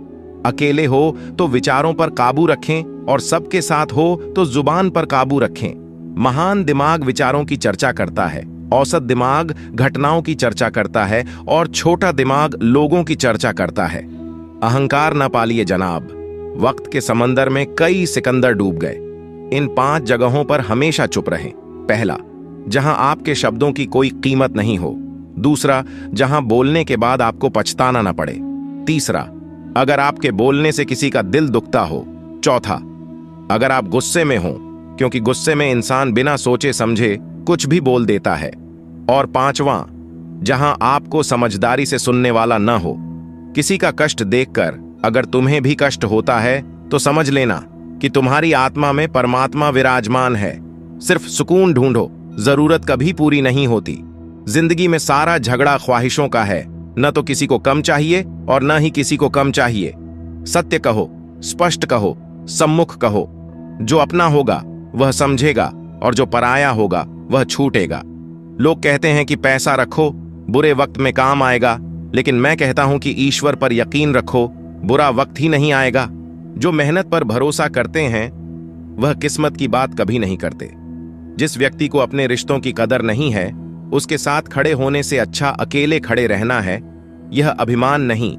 [SPEAKER 1] अकेले हो तो विचारों पर काबू रखें और सबके साथ हो तो जुबान पर काबू रखें। महान दिमाग विचारों की चर्चा करता है, औसत दिमाग घटनाओं की चर्चा करता है और छोटा दिमाग लोगों की चर्चा करता है। अहंकार न पालिए जनाब। वक्त के समंदर में कई सिकंदर डूब गए। इन 5 जगहों पर हमेशा चुप रहें। पहला, जहां आपके शब्दों की कोई कीमत नहीं हो। दूसरा, जहां बोलने के बाद आपको पछताना न पड़े। तीसरा, अगर आपके बोलने से किसी का दिल दुखता हो। चौथा, अगर आप गुस्से में हो, क्योंकि गुस्से में इंसान बिना सोचे समझे कुछ भी बोल देता है। और पांचवां, जहां आपको समझदारी से सुनने वाला न हो। किसी का कष्ट देखकर अगर तुम्हें भी कष्ट होता है तो समझ लेना कि तुम्हारी आत्मा में परमात्मा विराजमान है। सिर्फ सुकून ढूंढो, जरूरत कभी पूरी नहीं होती। जिंदगी में सारा झगड़ा ख्वाहिशों का है। न तो किसी को कम चाहिए और न ही किसी को कम चाहिए। सत्य कहो, स्पष्ट कहो, सम्मुख कहो। जो अपना होगा वह समझेगा और जो पराया होगा वह छूटेगा। लोग कहते हैं कि पैसा रखो, बुरे वक्त में काम आएगा, लेकिन मैं कहता हूं कि ईश्वर पर यकीन रखो, बुरा वक्त ही नहीं आएगा। जो मेहनत पर भरोसा करते हैं वह किस्मत की बात कभी नहीं करते। जिस व्यक्ति को अपने रिश्तों की कदर नहीं है, उसके साथ खड़े होने से अच्छा अकेले खड़े रहना है। यह अभिमान नहीं,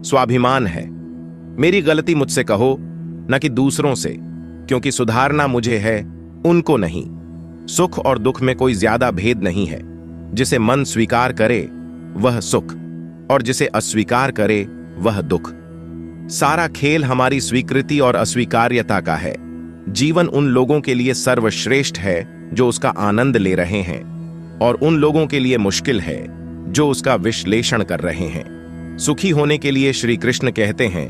[SPEAKER 1] स्वाभिमान है। मेरी गलती मुझसे कहो, न कि दूसरों से, क्योंकि सुधारना मुझे है, उनको नहीं। सुख और दुख में कोई ज्यादा भेद नहीं है। जिसे मन स्वीकार करे वह सुख, और जिसे अस्वीकार करे वह दुख। सारा खेल हमारी स्वीकृति और अस्वीकार्यता का है। जीवन उन लोगों के लिए सर्वश्रेष्ठ है जो उसका आनंद ले रहे हैं, और उन लोगों के लिए मुश्किल है जो उसका विश्लेषण कर रहे हैं। सुखी होने के लिए श्री कृष्ण कहते हैं,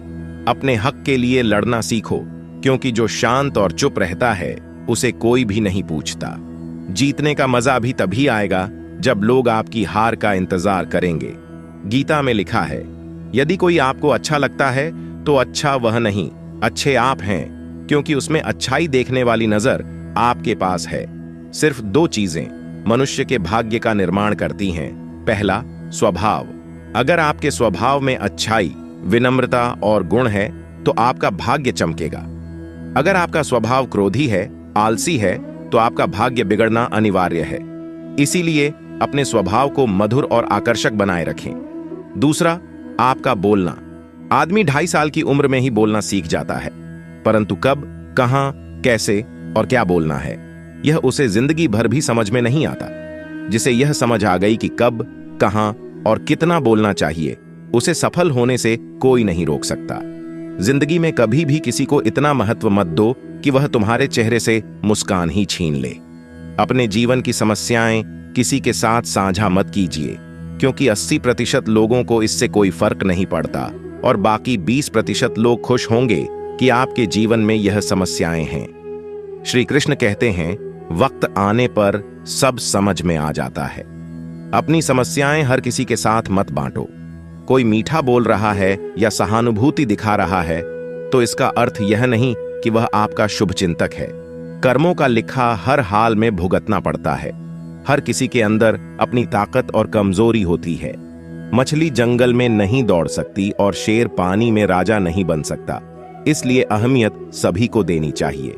[SPEAKER 1] अपने हक के लिए लड़ना सीखो, क्योंकि जो शांत और चुप रहता है उसे कोई भी नहीं पूछता। जीतने का मजा भी तभी आएगा जब लोग आपकी हार का इंतजार करेंगे। गीता में लिखा है, यदि कोई आपको अच्छा लगता है तो अच्छा वह नहीं, अच्छे आप हैं, क्योंकि उसमें अच्छाई देखने वाली नजर आपके पास है। सिर्फ 2 चीजें मनुष्य के भाग्य का निर्माण करती हैं। पहला, स्वभाव, अगर आपके स्वभाव में अच्छाई, विनम्रता और गुण है तो आपका भाग्य चमकेगा। अगर आपका स्वभाव क्रोधी है, आलसी है, तो आपका भाग्य बिगड़ना अनिवार्य है। इसीलिए अपने स्वभाव को मधुर और आकर्षक बनाए रखें। दूसरा, आपका बोलना। आदमी 2.5 साल की उम्र में ही बोलना सीख जाता है, परंतु कब, कहां, कैसे और क्या बोलना है, यह उसे जिंदगी भर भी समझ में नहीं आता। जिसे यह समझ आ गई कि कब, कहां और कितना बोलना चाहिए, उसे सफल होने से कोई नहीं रोक सकता। जिंदगी में कभी भी किसी को इतना महत्व मत दो कि वह तुम्हारे चेहरे से मुस्कान ही छीन ले। अपने जीवन की समस्याएं किसी के साथ साझा मत कीजिए, क्योंकि 80% लोगों को इससे कोई फर्क नहीं पड़ता और बाकी 20% लोग खुश होंगे कि आपके जीवन में यह समस्याएं हैं। श्री कृष्ण कहते हैं, वक्त आने पर सब समझ में आ जाता है। अपनी समस्याएं हर किसी के साथ मत बांटो। कोई मीठा बोल रहा है या सहानुभूति दिखा रहा है तो इसका अर्थ यह नहीं कि वह आपका शुभ चिंतक है। कर्मों का लिखा हर हाल में भुगतना पड़ता है। हर किसी के अंदर अपनी ताकत और कमजोरी होती है। मछली जंगल में नहीं दौड़ सकती और शेर पानी में राजा नहीं बन सकता। इसलिए अहमियत सभी को देनी चाहिए।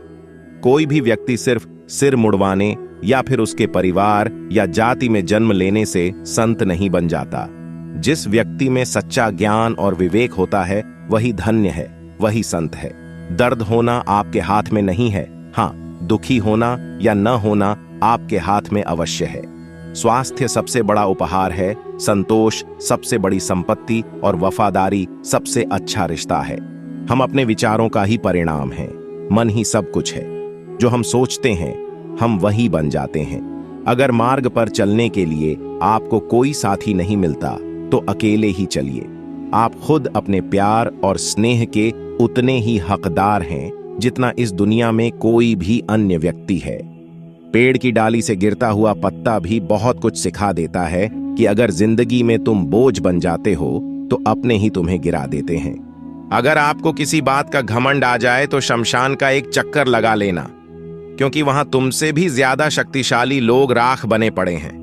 [SPEAKER 1] कोई भी व्यक्ति सिर्फ सिर मुड़वाने या फिर उसके परिवार या जाति में जन्म लेने से संत नहीं बन जाता। जिस व्यक्ति में सच्चा ज्ञान और विवेक होता है वही धन्य है, वही संत है। दर्द होना आपके हाथ में नहीं है, हाँ, दुखी होना या न होना आपके हाथ में अवश्य है। स्वास्थ्य सबसे बड़ा उपहार है, संतोष सबसे बड़ी संपत्ति और वफादारी सबसे अच्छा रिश्ता है। हम अपने विचारों का ही परिणाम हैं। मन ही सब कुछ है। जो हम सोचते हैं हम वही बन जाते हैं। अगर मार्ग पर चलने के लिए आपको कोई साथी नहीं मिलता तो अकेले ही चलिए। आप खुद अपने प्यार और स्नेह के उतने ही हकदार हैं जितना इस दुनिया में कोई भी अन्य व्यक्ति है। पेड़ की डाली से गिरता हुआ पत्ता भी बहुत कुछ सिखा देता है कि अगर जिंदगी में तुम बोझ बन जाते हो तो अपने ही तुम्हें गिरा देते हैं। अगर आपको किसी बात का घमंड आ जाए तो शमशान का एक चक्कर लगा लेना, क्योंकि वहां तुमसे भी ज्यादा शक्तिशाली लोग राख बने पड़े हैं।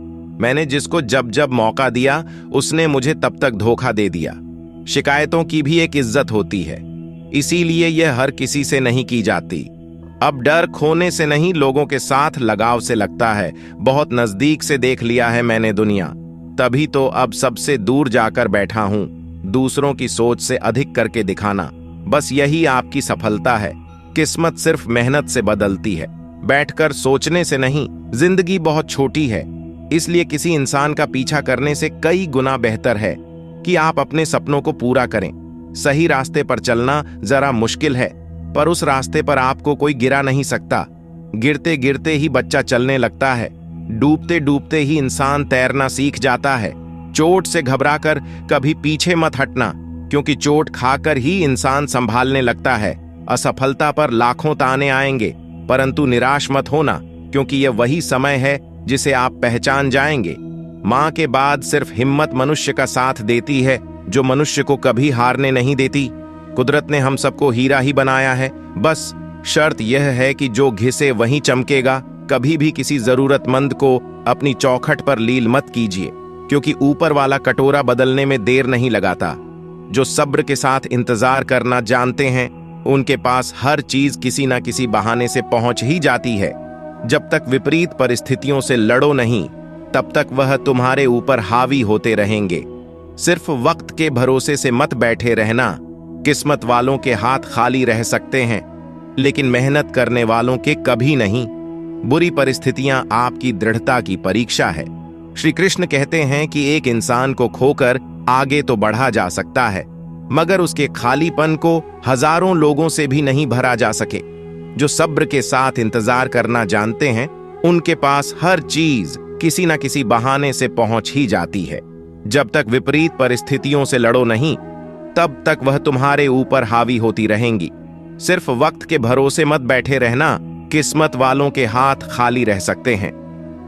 [SPEAKER 1] मैंने जिसको जब जब मौका दिया उसने मुझे तब तक धोखा दे दिया। शिकायतों की भी एक इज्जत होती है, इसीलिए यह हर किसी से नहीं की जाती। अब डर खोने से नहीं, लोगों के साथ लगाव से लगता है। बहुत नजदीक से देख लिया है मैंने दुनिया, तभी तो अब सबसे दूर जाकर बैठा हूं। दूसरों की सोच से अधिक करके दिखाना, बस यही आपकी सफलता है। किस्मत सिर्फ मेहनत से बदलती है, बैठकर सोचने से नहीं। जिंदगी बहुत छोटी है, इसलिए किसी इंसान का पीछा करने से कई गुना बेहतर है कि आप अपने सपनों को पूरा करें। सही रास्ते पर चलना जरा मुश्किल है, पर उस रास्ते पर आपको कोई गिरा नहीं सकता। गिरते गिरते ही बच्चा चलने लगता है, डूबते डूबते ही इंसान तैरना सीख जाता है। चोट से घबराकर कभी पीछे मत हटना, क्योंकि चोट खाकर ही इंसान संभालने लगता है। असफलता पर लाखों ताने आएंगे, परंतु निराश मत होना, क्योंकि यह वही समय है जिसे आप पहचान जाएंगे। मां के बाद सिर्फ हिम्मत मनुष्य का साथ देती है, जो मनुष्य को कभी हारने नहीं देती। कुदरत ने हम सबको हीरा ही बनाया है, बस शर्त यह है कि जो घिसे वहीं चमकेगा। कभी भी किसी जरूरतमंद को अपनी चौखट पर लील मत कीजिए, क्योंकि ऊपर वाला कटोरा बदलने में देर नहीं लगाता। जो सब्र के साथ इंतजार करना जानते हैं, उनके पास हर चीज किसी ना किसी बहाने से पहुंच ही जाती है। जब तक विपरीत परिस्थितियों से लड़ो नहीं, तब तक वह तुम्हारे ऊपर हावी होते रहेंगे। सिर्फ वक्त के भरोसे से मत बैठे रहना। किस्मत वालों के हाथ खाली रह सकते हैं, लेकिन मेहनत करने वालों के कभी नहीं। बुरी परिस्थितियां आपकी दृढ़ता की परीक्षा है। श्री कृष्ण कहते हैं कि एक इंसान को खोकर आगे तो बढ़ा जा सकता है, मगर उसके खालीपन को हजारों लोगों से भी नहीं भरा जा सके। जो सब्र के साथ इंतजार करना जानते हैं, उनके पास हर चीज किसी न किसी बहाने से पहुंच ही जाती है। जब तक विपरीत परिस्थितियों से लड़ो नहीं, तब तक वह तुम्हारे ऊपर हावी होती रहेंगी। सिर्फ वक्त के भरोसे मत बैठे रहना। किस्मत वालों के हाथ खाली रह सकते हैं,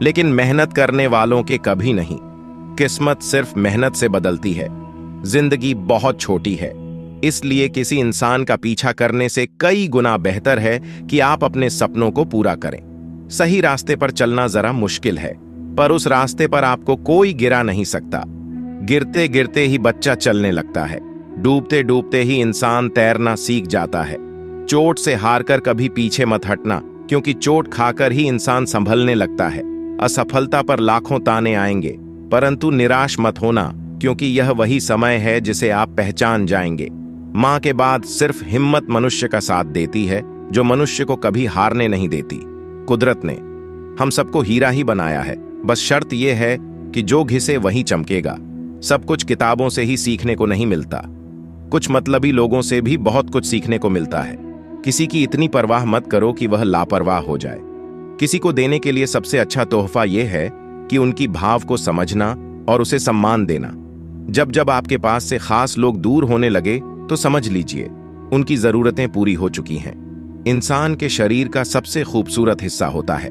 [SPEAKER 1] लेकिन मेहनत करने वालों के कभी नहीं। किस्मत सिर्फ मेहनत से बदलती है। जिंदगी बहुत छोटी है, इसलिए किसी इंसान का पीछा करने से कई गुना बेहतर है कि आप अपने सपनों को पूरा करें। सही रास्ते पर चलना जरा मुश्किल है, पर उस रास्ते पर आपको कोई गिरा नहीं सकता। गिरते गिरते ही बच्चा चलने लगता है, डूबते डूबते ही इंसान तैरना सीख जाता है। चोट से हारकर कभी पीछे मत हटना, क्योंकि चोट खाकर ही इंसान संभलने लगता है। असफलता पर लाखों ताने आएंगे, परंतु निराश मत होना, क्योंकि यह वही समय है जिसे आप पहचान जाएंगे। मां के बाद सिर्फ हिम्मत मनुष्य का साथ देती है, जो मनुष्य को कभी हारने नहीं देती। कुदरत ने हम सबको हीरा ही बनाया है, बस शर्त यह है कि जो घिसे वही चमकेगा। सब कुछ किताबों से ही सीखने को नहीं मिलता, कुछ मतलबी लोगों से भी बहुत कुछ सीखने को मिलता है। किसी की इतनी परवाह मत करो कि वह लापरवाह हो जाए। किसी को देने के लिए सबसे अच्छा तोहफा यह है कि उनकी भाव को समझना और उसे सम्मान देना। जब जब आपके पास से खास लोग दूर होने लगे तो समझ लीजिए उनकी जरूरतें पूरी हो चुकी हैं। इंसान के शरीर का सबसे खूबसूरत हिस्सा होता है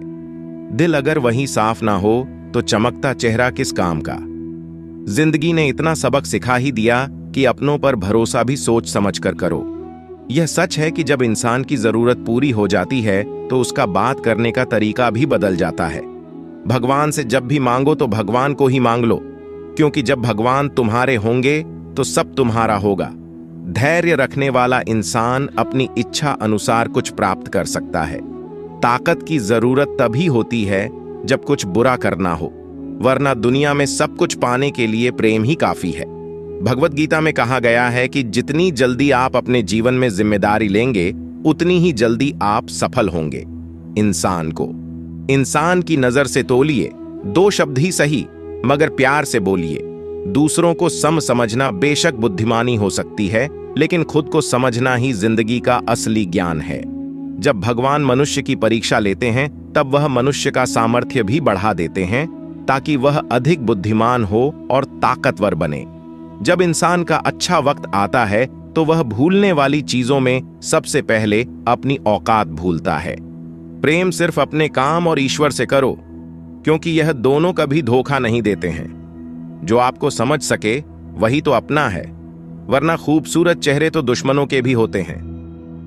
[SPEAKER 1] दिल। अगर वही साफ ना हो तो चमकता चेहरा किस काम का। जिंदगी ने इतना सबक सिखा ही दिया कि अपनों पर भरोसा भी सोच समझ कर करो। यह सच है कि जब इंसान की जरूरत पूरी हो जाती है तो उसका बात करने का तरीका भी बदल जाता है। भगवान से जब भी मांगो तो भगवान को ही मांग लो, क्योंकि जब भगवान तुम्हारे होंगे तो सब तुम्हारा होगा। धैर्य रखने वाला इंसान अपनी इच्छा अनुसार कुछ प्राप्त कर सकता है। ताकत की जरूरत तभी होती है जब कुछ बुरा करना हो, वरना दुनिया में सब कुछ पाने के लिए प्रेम ही काफी है। भगवत गीता में कहा गया है कि जितनी जल्दी आप अपने जीवन में जिम्मेदारी लेंगे, उतनी ही जल्दी आप सफल होंगे। इंसान की नजर से तोलिए, 2 शब्द ही सही मगर प्यार से बोलिए। दूसरों को समझना बेशक बुद्धिमानी हो सकती है, लेकिन खुद को समझना ही जिंदगी का असली ज्ञान है। जब भगवान मनुष्य की परीक्षा लेते हैं तब वह मनुष्य का सामर्थ्य भी बढ़ा देते हैं, ताकि वह अधिक बुद्धिमान हो और ताकतवर बने। जब इंसान का अच्छा वक्त आता है तो वह भूलने वाली चीजों में सबसे पहले अपनी औकात भूलता है। प्रेम सिर्फ अपने काम और ईश्वर से करो, क्योंकि यह दोनों कभी धोखा नहीं देते हैं। जो आपको समझ सके वही तो अपना है, वरना खूबसूरत चेहरे तो दुश्मनों के भी होते हैं।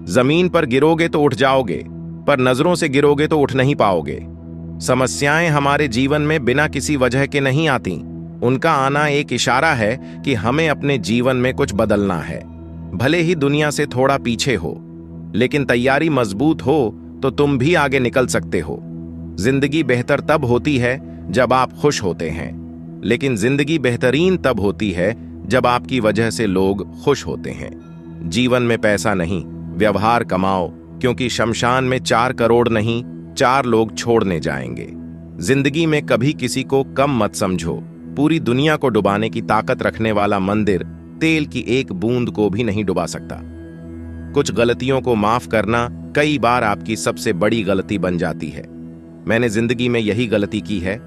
[SPEAKER 1] जमीन पर गिरोगे तो उठ जाओगे, पर नजरों से गिरोगे तो उठ नहीं पाओगे। समस्याएं हमारे जीवन में बिना किसी वजह के नहीं आती, उनका आना एक इशारा है कि हमें अपने जीवन में कुछ बदलना है। भले ही दुनिया से थोड़ा पीछे हो, लेकिन तैयारी मजबूत हो तो तुम भी आगे निकल सकते हो। जिंदगी बेहतर तब होती है जब आप खुश होते हैं, लेकिन जिंदगी बेहतरीन तब होती है जब आपकी वजह से लोग खुश होते हैं। जीवन में पैसा नहीं, व्यवहार कमाओ, क्योंकि शमशान में 4 करोड़ नहीं 4 लोग छोड़ने जाएंगे। जिंदगी में कभी किसी को कम मत समझो। पूरी दुनिया को डुबाने की ताकत रखने वाला मंदिर तेल की एक बूंद को भी नहीं डुबा सकता। कुछ गलतियों को माफ करना कई बार आपकी सबसे बड़ी गलती बन जाती है। मैंने जिंदगी में यही गलती की है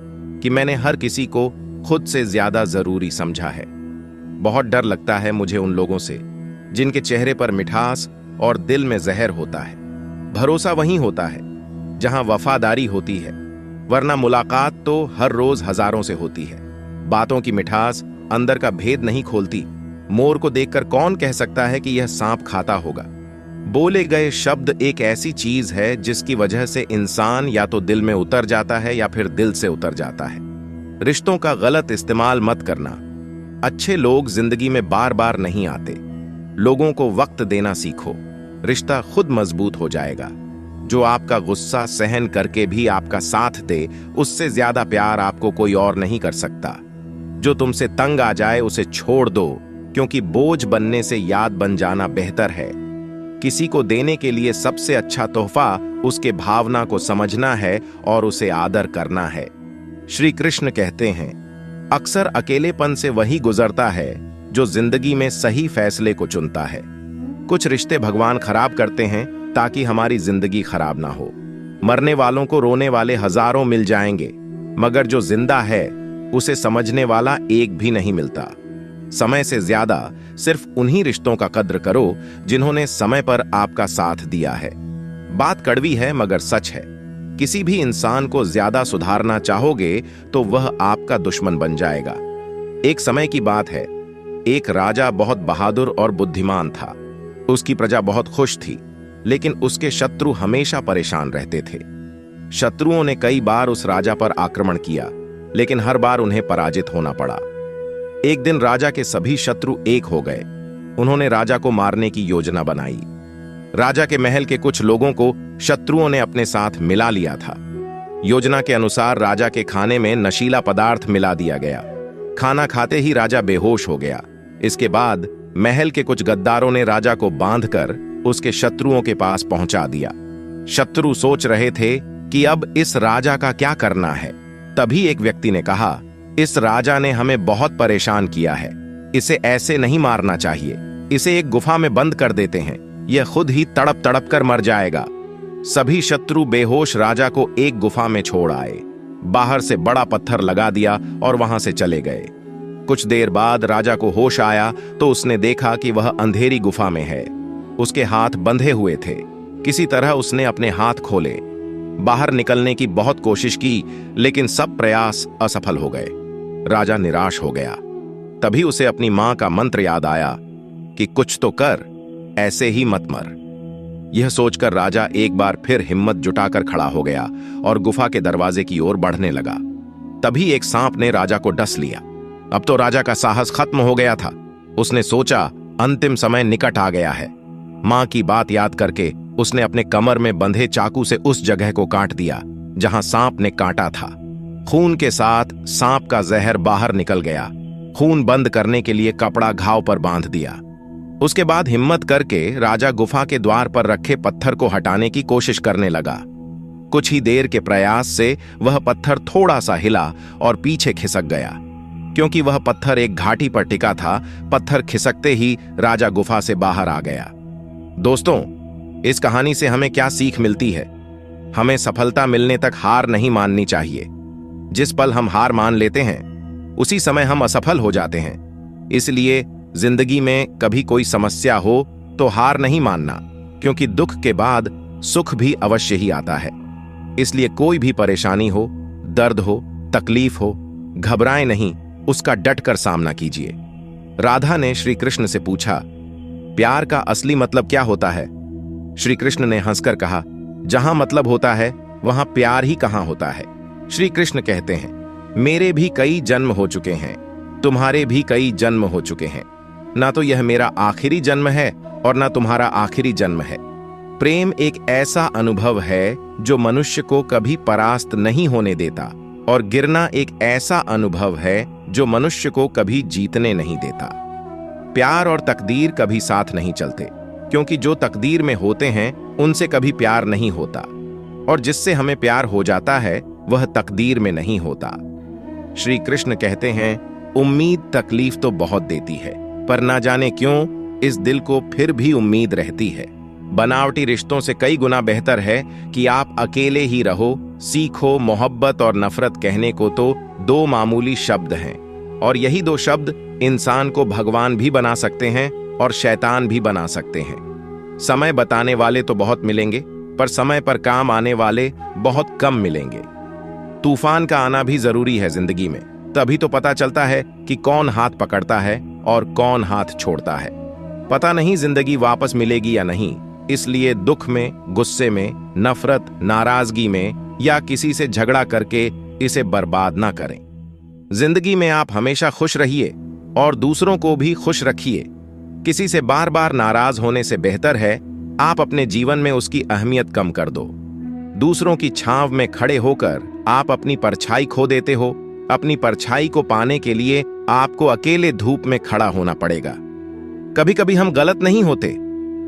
[SPEAKER 1] कि मैंने हर किसी को खुद से ज्यादा जरूरी समझा है। बहुत डर लगता है मुझे उन लोगों से जिनके चेहरे पर मिठास और दिल में जहर होता है। भरोसा वहीं होता है जहां वफादारी होती है, वरना मुलाकात तो हर रोज हजारों से होती है। बातों की मिठास अंदर का भेद नहीं खोलती। मोर को देखकर कौन कह सकता है कि यह सांप खाता होगा। बोले गए शब्द एक ऐसी चीज है जिसकी वजह से इंसान या तो दिल में उतर जाता है या फिर दिल से उतर जाता है। रिश्तों का गलत इस्तेमाल मत करना। अच्छे लोग जिंदगी में बार बार नहीं आते। लोगों को वक्त देना सीखो, रिश्ता खुद मजबूत हो जाएगा। जो आपका गुस्सा सहन करके भी आपका साथ दे, उससे ज्यादा प्यार आपको कोई और नहीं कर सकता। जो तुमसे तंग आ जाए उसे छोड़ दो, क्योंकि बोझ बनने से याद बन जाना बेहतर है। किसी को देने के लिए सबसे अच्छा तोहफा उसके भावना को समझना है और उसे आदर करना है। श्री कृष्ण कहते हैं, अक्सर अकेलेपन से वही गुजरता है जो जिंदगी में सही फैसले को चुनता है। कुछ रिश्ते भगवान खराब करते हैं ताकि हमारी जिंदगी खराब ना हो। मरने वालों को रोने वाले हजारों मिल जाएंगे, मगर जो जिंदा है उसे समझने वाला एक भी नहीं मिलता। समय से ज्यादा सिर्फ उन्हीं रिश्तों का कद्र करो जिन्होंने समय पर आपका साथ दिया है। बात कड़वी है मगर सच है। किसी भी इंसान को ज्यादा सुधारना चाहोगे तो वह आपका दुश्मन बन जाएगा। एक समय की बात है, एक राजा बहुत बहादुर और बुद्धिमान था। उसकी प्रजा बहुत खुश थी, लेकिन उसके शत्रु हमेशा परेशान रहते थे। शत्रुओं ने कई बार उस राजा पर आक्रमण किया, लेकिन हर बार उन्हें पराजित होना पड़ा। एक दिन राजा के सभी शत्रु एक हो गए। उन्होंने राजा को मारने की योजना बनाई। राजा के महल के कुछ लोगों को शत्रुओं ने अपने साथ मिला लिया था। योजना के अनुसार राजा के खाने में नशीला पदार्थ मिला दिया गया। खाना खाते ही राजा बेहोश हो गया। इसके बाद महल के कुछ गद्दारों ने राजा को बांधकर उसके शत्रुओं के पास पहुंचा दिया। शत्रु सोच रहे थे कि अब इस राजा का क्या करना है। तभी एक व्यक्ति ने कहा, इस राजा ने हमें बहुत परेशान किया है, इसे ऐसे नहीं मारना चाहिए, इसे एक गुफा में बंद कर देते हैं, यह खुद ही तड़प तड़प कर मर जाएगा। सभी शत्रु बेहोश राजा को एक गुफा में छोड़ आए। बाहर से बड़ा पत्थर लगा दिया और वहां से चले गए। कुछ देर बाद राजा को होश आया तो उसने देखा कि वह अंधेरी गुफा में है। उसके हाथ बंधे हुए थे। किसी तरह उसने अपने हाथ खोले। बाहर निकलने की बहुत कोशिश की, लेकिन सब प्रयास असफल हो गए। राजा निराश हो गया। तभी उसे अपनी मां का मंत्र याद आया कि कुछ तो कर, ऐसे ही मत मर। यह सोचकर राजा एक बार फिर हिम्मत जुटाकर खड़ा हो गया और गुफा के दरवाजे की ओर बढ़ने लगा। तभी एक सांप ने राजा को डस लिया। अब तो राजा का साहस खत्म हो गया था। उसने सोचा, अंतिम समय निकट आ गया है। मां की बात याद करके उसने अपने कमर में बंधे चाकू से उस जगह को काट दिया जहां सांप ने काटा था। खून के साथ सांप का जहर बाहर निकल गया। खून बंद करने के लिए कपड़ा घाव पर बांध दिया। उसके बाद हिम्मत करके राजा गुफा के द्वार पर रखे पत्थर को हटाने की कोशिश करने लगा। कुछ ही देर के प्रयास से वह पत्थर थोड़ा सा हिला और पीछे खिसक गया। क्योंकि वह पत्थर एक घाटी पर टिका था, पत्थर खिसकते ही राजा गुफा से बाहर आ गया। दोस्तों, इस कहानी से हमें क्या सीख मिलती है? हमें सफलता मिलने तक हार नहीं माननी चाहिए। जिस पल हम हार मान लेते हैं, उसी समय हम असफल हो जाते हैं। इसलिए जिंदगी में कभी कोई समस्या हो तो हार नहीं मानना, क्योंकि दुख के बाद सुख भी अवश्य ही आता है। इसलिए कोई भी परेशानी हो, दर्द हो, तकलीफ हो, घबराएं नहीं, उसका डटकर सामना कीजिए। राधा ने श्री कृष्ण से पूछा, प्यार का असली मतलब क्या होता है? श्री कृष्ण ने हंसकर कहा, जहां मतलब होता है वहां प्यार ही कहां होता है। श्री कृष्ण कहते हैं, मेरे भी कई जन्म हो चुके हैं, तुम्हारे भी कई जन्म हो चुके हैं। ना तो यह मेरा आखिरी जन्म है और ना तुम्हारा आखिरी जन्म है। प्रेम एक ऐसा अनुभव है जो मनुष्य को कभी परास्त नहीं होने देता, और गिरना एक ऐसा अनुभव है जो मनुष्य को कभी जीतने नहीं देता। प्यार और तकदीर कभी साथ नहीं चलते, क्योंकि जो तकदीर में होते हैं उनसे कभी प्यार नहीं होता, और जिससे हमें प्यार हो जाता है वह तकदीर में नहीं होता। श्री कृष्ण कहते हैं, उम्मीद तकलीफ तो बहुत देती है, पर ना जाने क्यों इस दिल को फिर भी उम्मीद रहती है। बनावटी रिश्तों से कई गुना बेहतर है कि आप अकेले ही रहो। सीखो, मोहब्बत और नफरत कहने को तो दो मामूली शब्द हैं, और यही दो शब्द इंसान को भगवान भी बना सकते हैं और शैतान भी बना सकते हैं। समय बताने वाले तो बहुत मिलेंगे, पर समय पर काम आने वाले बहुत कम मिलेंगे। तूफान का आना भी जरूरी है जिंदगी में, तभी तो पता चलता है कि कौन हाथ पकड़ता है और कौन हाथ छोड़ता है। पता नहीं जिंदगी वापस मिलेगी या नहीं, इसलिए दुख में, गुस्से में, नफरत, नाराजगी में या किसी से झगड़ा करके इसे बर्बाद ना करें। जिंदगी में आप हमेशा खुश रहिए और दूसरों को भी खुश रखिए। किसी से बार बार नाराज होने से बेहतर है आप अपने जीवन में उसकी अहमियत कम कर दो। दूसरों की छांव में खड़े होकर आप अपनी परछाई खो देते हो। अपनी परछाई को पाने के लिए आपको अकेले धूप में खड़ा होना पड़ेगा। कभी कभी हम गलत नहीं होते,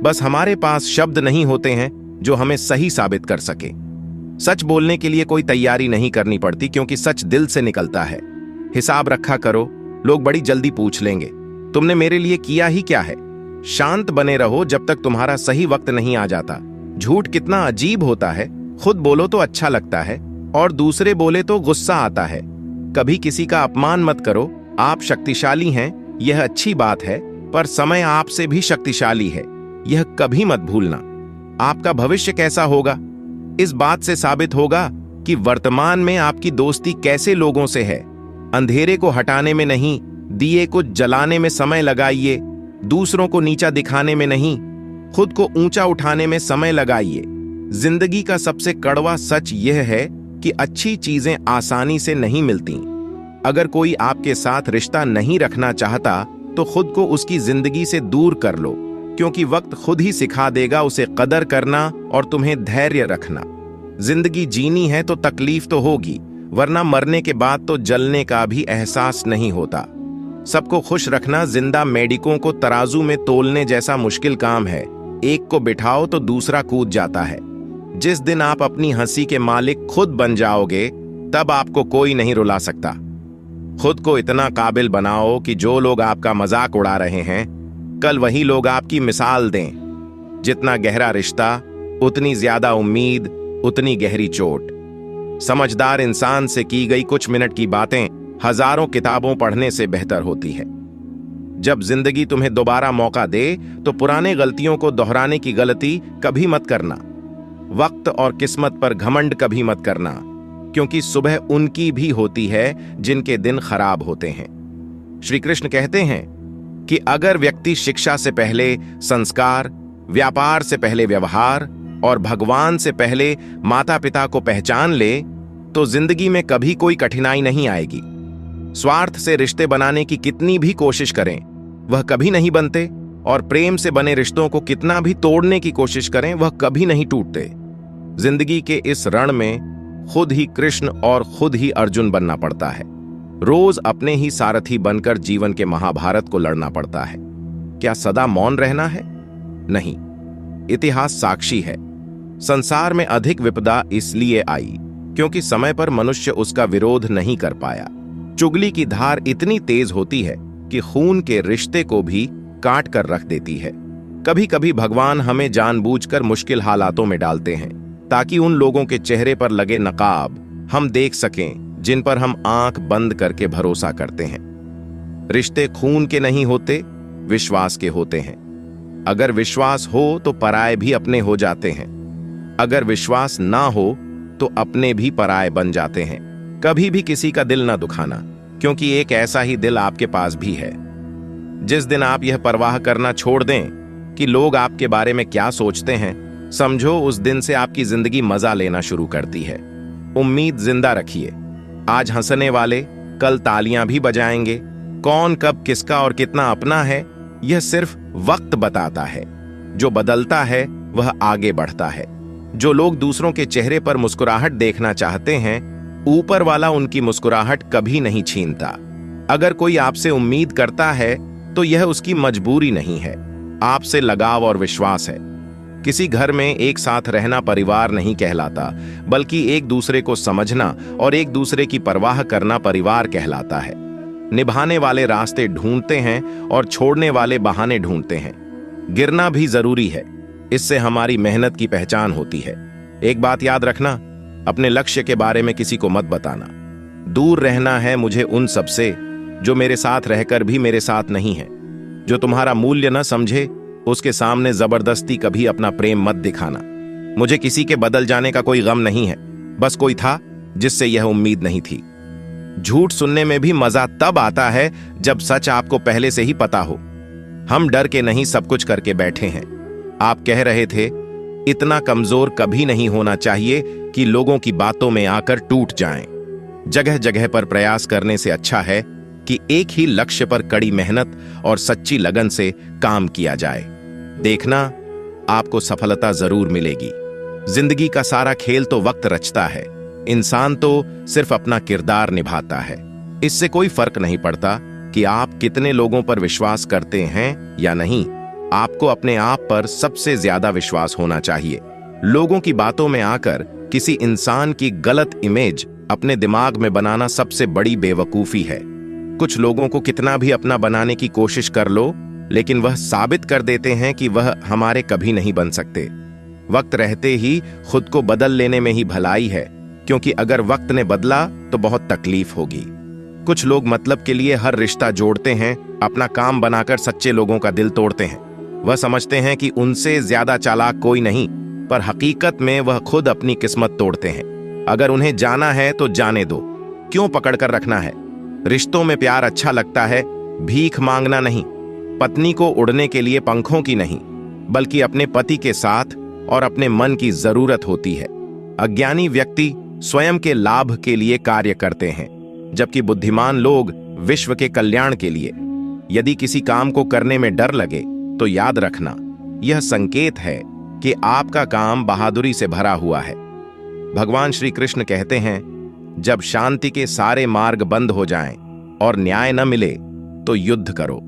[SPEAKER 1] बस हमारे पास शब्द नहीं होते हैं जो हमें सही साबित कर सके। सच बोलने के लिए कोई तैयारी नहीं करनी पड़ती, क्योंकि सच दिल से निकलता है। हिसाब रखा करो, लोग बड़ी जल्दी पूछ लेंगे, तुमने मेरे लिए किया ही क्या है। शांत बने रहो जब तक तुम्हारा सही वक्त नहीं आ जाता। झूठ कितना अजीब होता है, खुद बोलो तो अच्छा लगता है और दूसरे बोले तो गुस्सा आता है। कभी किसी का अपमान मत करो। आप शक्तिशाली हैं, यह अच्छी बात है, पर समय आपसे भी शक्तिशाली है, यह कभी मत भूलना। आपका भविष्य कैसा होगा, इस बात से साबित होगा कि वर्तमान में आपकी दोस्ती कैसे लोगों से है। अंधेरे को हटाने में नहीं, दिए को जलाने में समय लगाइए। दूसरों को नीचा दिखाने में नहीं, खुद को ऊंचा उठाने में समय लगाइए। जिंदगी का सबसे कड़वा सच यह है कि अच्छी चीजें आसानी से नहीं मिलती। अगर कोई आपके साथ रिश्ता नहीं रखना चाहता तो खुद को उसकी जिंदगी से दूर कर लो, क्योंकि वक्त खुद ही सिखा देगा उसे कदर करना और तुम्हें धैर्य रखना। जिंदगी जीनी है तो तकलीफ तो होगी, वरना मरने के बाद तो जलने का भी एहसास नहीं होता। सबको खुश रखना जिंदा मेडिकों को तराजू में तोलने जैसा मुश्किल काम है। एक को बिठाओ तो दूसरा कूद जाता है। जिस दिन आप अपनी हंसी के मालिक खुद बन जाओगे, तब आपको कोई नहीं रुला सकता। खुद को इतना काबिल बनाओ कि जो लोग आपका मजाक उड़ा रहे हैं, कल वही लोग आपकी मिसाल दें। जितना गहरा रिश्ता, उतनी ज्यादा उम्मीद, उतनी गहरी चोट। समझदार इंसान से की गई कुछ मिनट की बातें हजारों किताबों पढ़ने से बेहतर होती है। जब जिंदगी तुम्हें दोबारा मौका दे तो पुराने गलतियों को दोहराने की गलती कभी मत करना। वक्त और किस्मत पर घमंड कभी मत करना, क्योंकि सुबह उनकी भी होती है जिनके दिन खराब होते हैं। श्री कृष्ण कहते हैं कि अगर व्यक्ति शिक्षा से पहले संस्कार, व्यापार से पहले व्यवहार और भगवान से पहले माता पिता को पहचान ले, तो जिंदगी में कभी कोई कठिनाई नहीं आएगी। स्वार्थ से रिश्ते बनाने की कितनी भी कोशिश करें, वह कभी नहीं बनते, और प्रेम से बने रिश्तों को कितना भी तोड़ने की कोशिश करें, वह कभी नहीं टूटते। जिंदगी के इस रण में खुद ही कृष्ण और खुद ही अर्जुन बनना पड़ता है। रोज अपने ही सारथी बनकर जीवन के महाभारत को लड़ना पड़ता है। क्या सदा मौन रहना है? नहीं। इतिहास साक्षी है। संसार में अधिक विपदा इसलिए आई क्योंकि समय पर मनुष्य उसका विरोध नहीं कर पाया। चुगली की धार इतनी तेज होती है कि खून के रिश्ते को भी काट कर रख देती है। कभी कभी भगवान हमें जानबूझकर मुश्किल हालातों में डालते हैं, ताकि उन लोगों के चेहरे पर लगे नकाब हम देख सकें जिन पर हम आंख बंद करके भरोसा करते हैं। रिश्ते खून के नहीं होते, विश्वास के होते हैं। अगर विश्वास हो तो पराये भी अपने हो जाते हैं। अगर विश्वास ना हो तो अपने भी पराये बन जाते हैं। कभी भी किसी का दिल ना दुखाना, क्योंकि एक ऐसा ही दिल आपके पास भी है। जिस दिन आप यह परवाह करना छोड़ दें कि लोग आपके बारे में क्या सोचते हैं, समझो उस दिन से आपकी जिंदगी मजा लेना शुरू करती है। उम्मीद जिंदा रखिए। आज हंसने वाले कल तालियां भी बजाएंगे। कौन कब किसका और कितना अपना है, यह सिर्फ वक्त बताता है। जो बदलता है वह आगे बढ़ता है। जो लोग दूसरों के चेहरे पर मुस्कुराहट देखना चाहते हैं, ऊपर वाला उनकी मुस्कुराहट कभी नहीं छीनता। अगर कोई आपसे उम्मीद करता है तो यह उसकी मजबूरी नहीं है, आपसे लगाव और विश्वास है। किसी घर में एक साथ रहना परिवार नहीं कहलाता, बल्कि एक दूसरे को समझना और एक दूसरे की परवाह करना परिवार कहलाता है। निभाने वाले रास्ते ढूंढते हैं और छोड़ने वाले बहाने ढूंढते हैं। गिरना भी जरूरी है, इससे हमारी मेहनत की पहचान होती है। एक बात याद रखना, अपने लक्ष्य के बारे में किसी को मत बताना। दूर रहना है मुझे उन सबसे जो मेरे साथ रहकर भी मेरे साथ नहीं है। जो तुम्हारा मूल्य न समझे, उसके सामने जबरदस्ती कभी अपना प्रेम मत दिखाना। मुझे किसी के बदल जाने का कोई गम नहीं है, बस कोई था जिससे यह उम्मीद नहीं थी। झूठ सुनने में भी मजा तब आता है जब सच आपको पहले से ही पता हो। हम डर के नहीं सब कुछ करके बैठे हैं। आप कह रहे थे, इतना कमजोर कभी नहीं होना चाहिए कि लोगों की बातों में आकर टूट जाएं। जगह जगह पर प्रयास करने से अच्छा है कि एक ही लक्ष्य पर कड़ी मेहनत और सच्ची लगन से काम किया जाए। देखना, आपको सफलता जरूर मिलेगी। जिंदगी का सारा खेल तो वक्त रचता है, इंसान तो सिर्फ अपना किरदार निभाता है। इससे कोई फर्क नहीं पड़ता कि आप कितने लोगों पर विश्वास करते हैं या नहीं। आपको अपने आप पर सबसे ज्यादा विश्वास होना चाहिए। लोगों की बातों में आकर किसी इंसान की गलत इमेज अपने दिमाग में बनाना सबसे बड़ी बेवकूफी है। कुछ लोगों को कितना भी अपना बनाने की कोशिश कर लो, लेकिन वह साबित कर देते हैं कि वह हमारे कभी नहीं बन सकते। वक्त रहते ही खुद को बदल लेने में ही भलाई है, क्योंकि अगर वक्त ने बदला तो बहुत तकलीफ होगी। कुछ लोग मतलब के लिए हर रिश्ता जोड़ते हैं, अपना काम बनाकर सच्चे लोगों का दिल तोड़ते हैं। वह समझते हैं कि उनसे ज्यादा चालाक कोई नहीं, पर हकीकत में वह खुद अपनी किस्मत तोड़ते हैं। अगर उन्हें जाना है तो जाने दो, क्यों पकड़ कर रखना है। रिश्तों में प्यार अच्छा लगता है, भीख मांगना नहीं। पत्नी को उड़ने के लिए पंखों की नहीं, बल्कि अपने पति के साथ और अपने मन की जरूरत होती है। अज्ञानी व्यक्ति स्वयं के लाभ के लिए कार्य करते हैं, जबकि बुद्धिमान लोग विश्व के कल्याण के लिए। यदि किसी काम को करने में डर लगे तो याद रखना, यह संकेत है कि आपका काम बहादुरी से भरा हुआ है। भगवान श्री कृष्ण कहते हैं, जब शांति के सारे मार्ग बंद हो जाएं और न्याय न मिले तो युद्ध करो।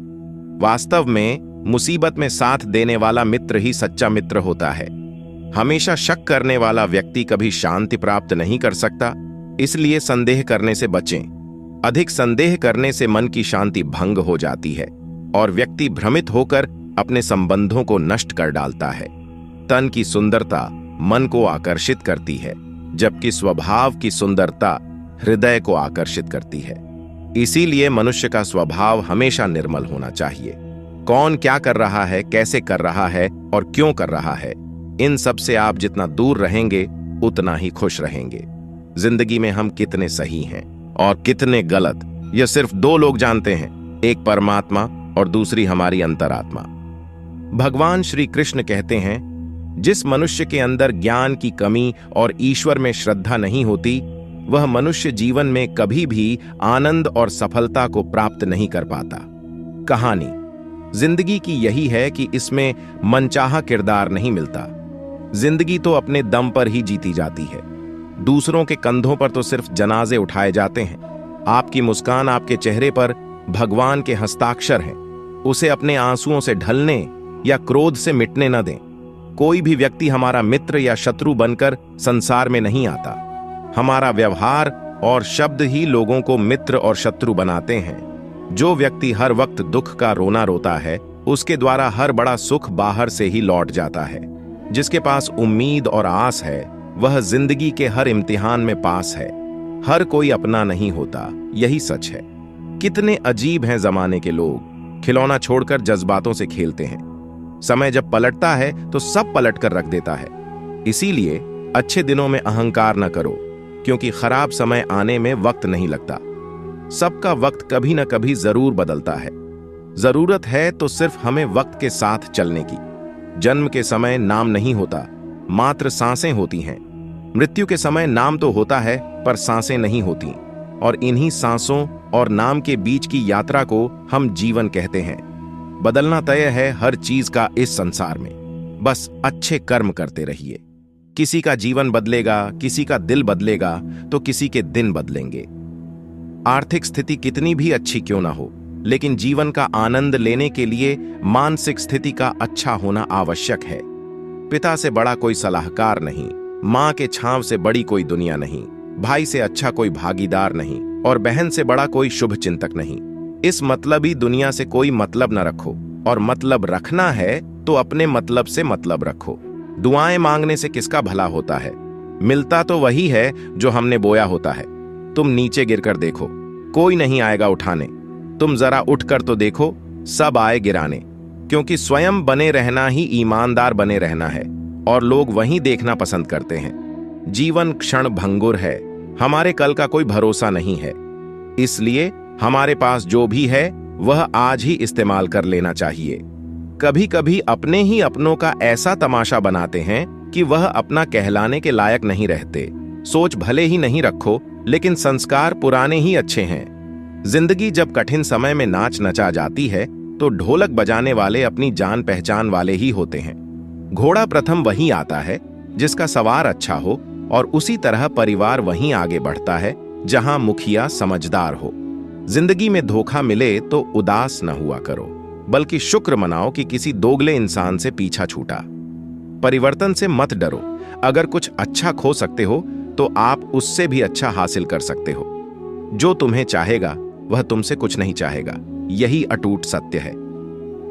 [SPEAKER 1] वास्तव में मुसीबत में साथ देने वाला मित्र ही सच्चा मित्र होता है। हमेशा शक करने वाला व्यक्ति कभी शांति प्राप्त नहीं कर सकता, इसलिए संदेह करने से बचें। अधिक संदेह करने से मन की शांति भंग हो जाती है और व्यक्ति भ्रमित होकर अपने संबंधों को नष्ट कर डालता है। तन की सुंदरता मन को आकर्षित करती है, जबकि स्वभाव की सुंदरता हृदय को आकर्षित करती है। इसीलिए मनुष्य का स्वभाव हमेशा निर्मल होना चाहिए। कौन क्या कर रहा है, कैसे कर रहा है और क्यों कर रहा है, इन सब से आप जितना दूर रहेंगे उतना ही खुश रहेंगे। जिंदगी में हम कितने सही हैं और कितने गलत, यह सिर्फ दो लोग जानते हैं, एक परमात्मा और दूसरी हमारी अंतरात्मा। भगवान श्री कृष्ण कहते हैं, जिस मनुष्य के अंदर ज्ञान की कमी और ईश्वर में श्रद्धा नहीं होती, वह मनुष्य जीवन में कभी भी आनंद और सफलता को प्राप्त नहीं कर पाता। कहानी जिंदगी की यही है कि इसमें मनचाहा किरदार नहीं मिलता। जिंदगी तो अपने दम पर ही जीती जाती है। दूसरों के कंधों पर तो सिर्फ जनाजे उठाए जाते हैं। आपकी मुस्कान, आपके चेहरे पर भगवान के हस्ताक्षर हैं। उसे अपने आंसुओं से ढलने या क्रोध से मिटने न दें। कोई भी व्यक्ति हमारा मित्र या शत्रु बनकर संसार में नहीं आता। हमारा व्यवहार और शब्द ही लोगों को मित्र और शत्रु बनाते हैं। जो व्यक्ति हर वक्त दुख का रोना रोता है, उसके द्वारा हर बड़ा सुख बाहर से ही लौट जाता है। जिसके पास उम्मीद और आस है, वह जिंदगी के हर इम्तिहान में पास है। हर कोई अपना नहीं होता, यही सच है। कितने अजीब हैं जमाने के लोग, खिलौना छोड़कर जज्बातों से खेलते हैं। समय जब पलटता है तो सब पलट कर रख देता है। इसीलिए अच्छे दिनों में अहंकार न करो, क्योंकि खराब समय आने में वक्त नहीं लगता। सबका वक्त कभी न कभी जरूर बदलता है। जरूरत है तो सिर्फ हमें वक्त के साथ चलने की। जन्म के समय नाम नहीं होता, मात्र सांसें होती हैं। मृत्यु के समय नाम तो होता है, पर सांसें नहीं होती। और इन्हीं सांसों और नाम के बीच की यात्रा को हम जीवन कहते हैं। बदलना तय है हर चीज का इस संसार में। बस अच्छे कर्म करते रहिए। किसी का जीवन बदलेगा, किसी का दिल बदलेगा, तो किसी के दिन बदलेंगे। आर्थिक स्थिति कितनी भी अच्छी क्यों ना हो, लेकिन जीवन का आनंद लेने के लिए मानसिक स्थिति का अच्छा होना आवश्यक है। पिता से बड़ा कोई सलाहकार नहीं, माँ के छांव से बड़ी कोई दुनिया नहीं, भाई से अच्छा कोई भागीदार नहीं और बहन से बड़ा कोई शुभ चिंतक नहीं। इस मतलबी दुनिया से कोई मतलब न रखो, और मतलब रखना है तो अपने मतलब से मतलब रखो। दुआएं मांगने से किसका भला होता है? मिलता तो वही है जो हमने बोया होता है। तुम नीचे गिरकर देखो, कोई नहीं आएगा उठाने। तुम जरा उठकर तो देखो, सब आए गिराने। क्योंकि स्वयं बने रहना ही ईमानदार बने रहना है, और लोग वही देखना पसंद करते हैं। जीवन क्षण भंगुर है, हमारे कल का कोई भरोसा नहीं है। इसलिए हमारे पास जो भी है वह आज ही इस्तेमाल कर लेना चाहिए। कभी कभी अपने ही अपनों का ऐसा तमाशा बनाते हैं कि वह अपना कहलाने के लायक नहीं रहते। सोच भले ही नहीं रखो, लेकिन संस्कार पुराने ही अच्छे हैं। जिंदगी जब कठिन समय में नाच नचा जाती है तो ढोलक बजाने वाले अपनी जान पहचान वाले ही होते हैं। घोड़ा प्रथम वही आता है जिसका सवार अच्छा हो, और उसी तरह परिवार वहीं आगे बढ़ता है जहां मुखिया समझदार हो। जिंदगी में धोखा मिले तो उदास न हुआ करो, बल्कि शुक्र मनाओ कि किसी दोगले इंसान से पीछा छूटा। परिवर्तन से मत डरो। अगर कुछ अच्छा खो सकते हो तो आप उससे भी अच्छा हासिल कर सकते हो। जो तुम्हें चाहेगा वह तुमसे कुछ नहीं चाहेगा, यही अटूट सत्य है।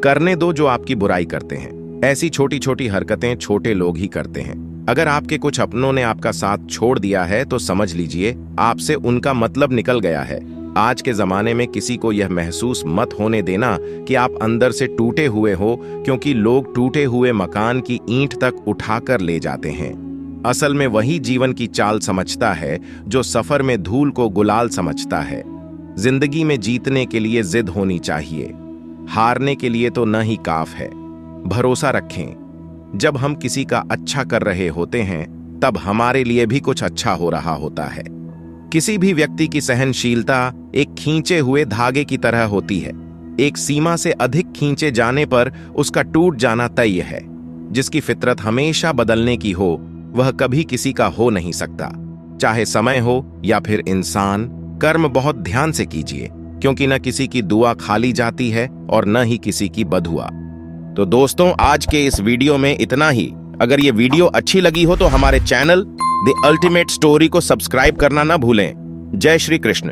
[SPEAKER 1] करने दो जो आपकी बुराई करते हैं। ऐसी छोटी छोटी हरकतें छोटे लोग ही करते हैं। अगर आपके कुछ अपनों ने आपका साथ छोड़ दिया है तो समझ लीजिए आपसे उनका मतलब निकल गया है। आज के जमाने में किसी को यह महसूस मत होने देना कि आप अंदर से टूटे हुए हो, क्योंकि लोग टूटे हुए मकान की ईंट तक उठाकर ले जाते हैं। असल में वही जीवन की चाल समझता है जो सफर में धूल को गुलाल समझता है। जिंदगी में जीतने के लिए जिद होनी चाहिए, हारने के लिए तो न ही काफ है। भरोसा रखें, जब हम किसी का अच्छा कर रहे होते हैं तब हमारे लिए भी कुछ अच्छा हो रहा होता है। किसी भी व्यक्ति की सहनशीलता एक खींचे हुए धागे की तरह होती है। एक सीमा से अधिक खींचे जाने पर उसका टूट जाना तय है। जिसकी फितरत हमेशा बदलने की हो, वह कभी किसी का हो नहीं सकता। चाहे समय हो या फिर इंसान, कर्म बहुत ध्यान से कीजिए, क्योंकि न किसी की दुआ खाली जाती है और न ही किसी की बदुआ। तो दोस्तों, आज के इस वीडियो में इतना ही। अगर ये वीडियो अच्छी लगी हो तो हमारे चैनल द अल्टीमेट स्टोरी को सब्सक्राइब करना ना भूलें। जय श्री कृष्ण।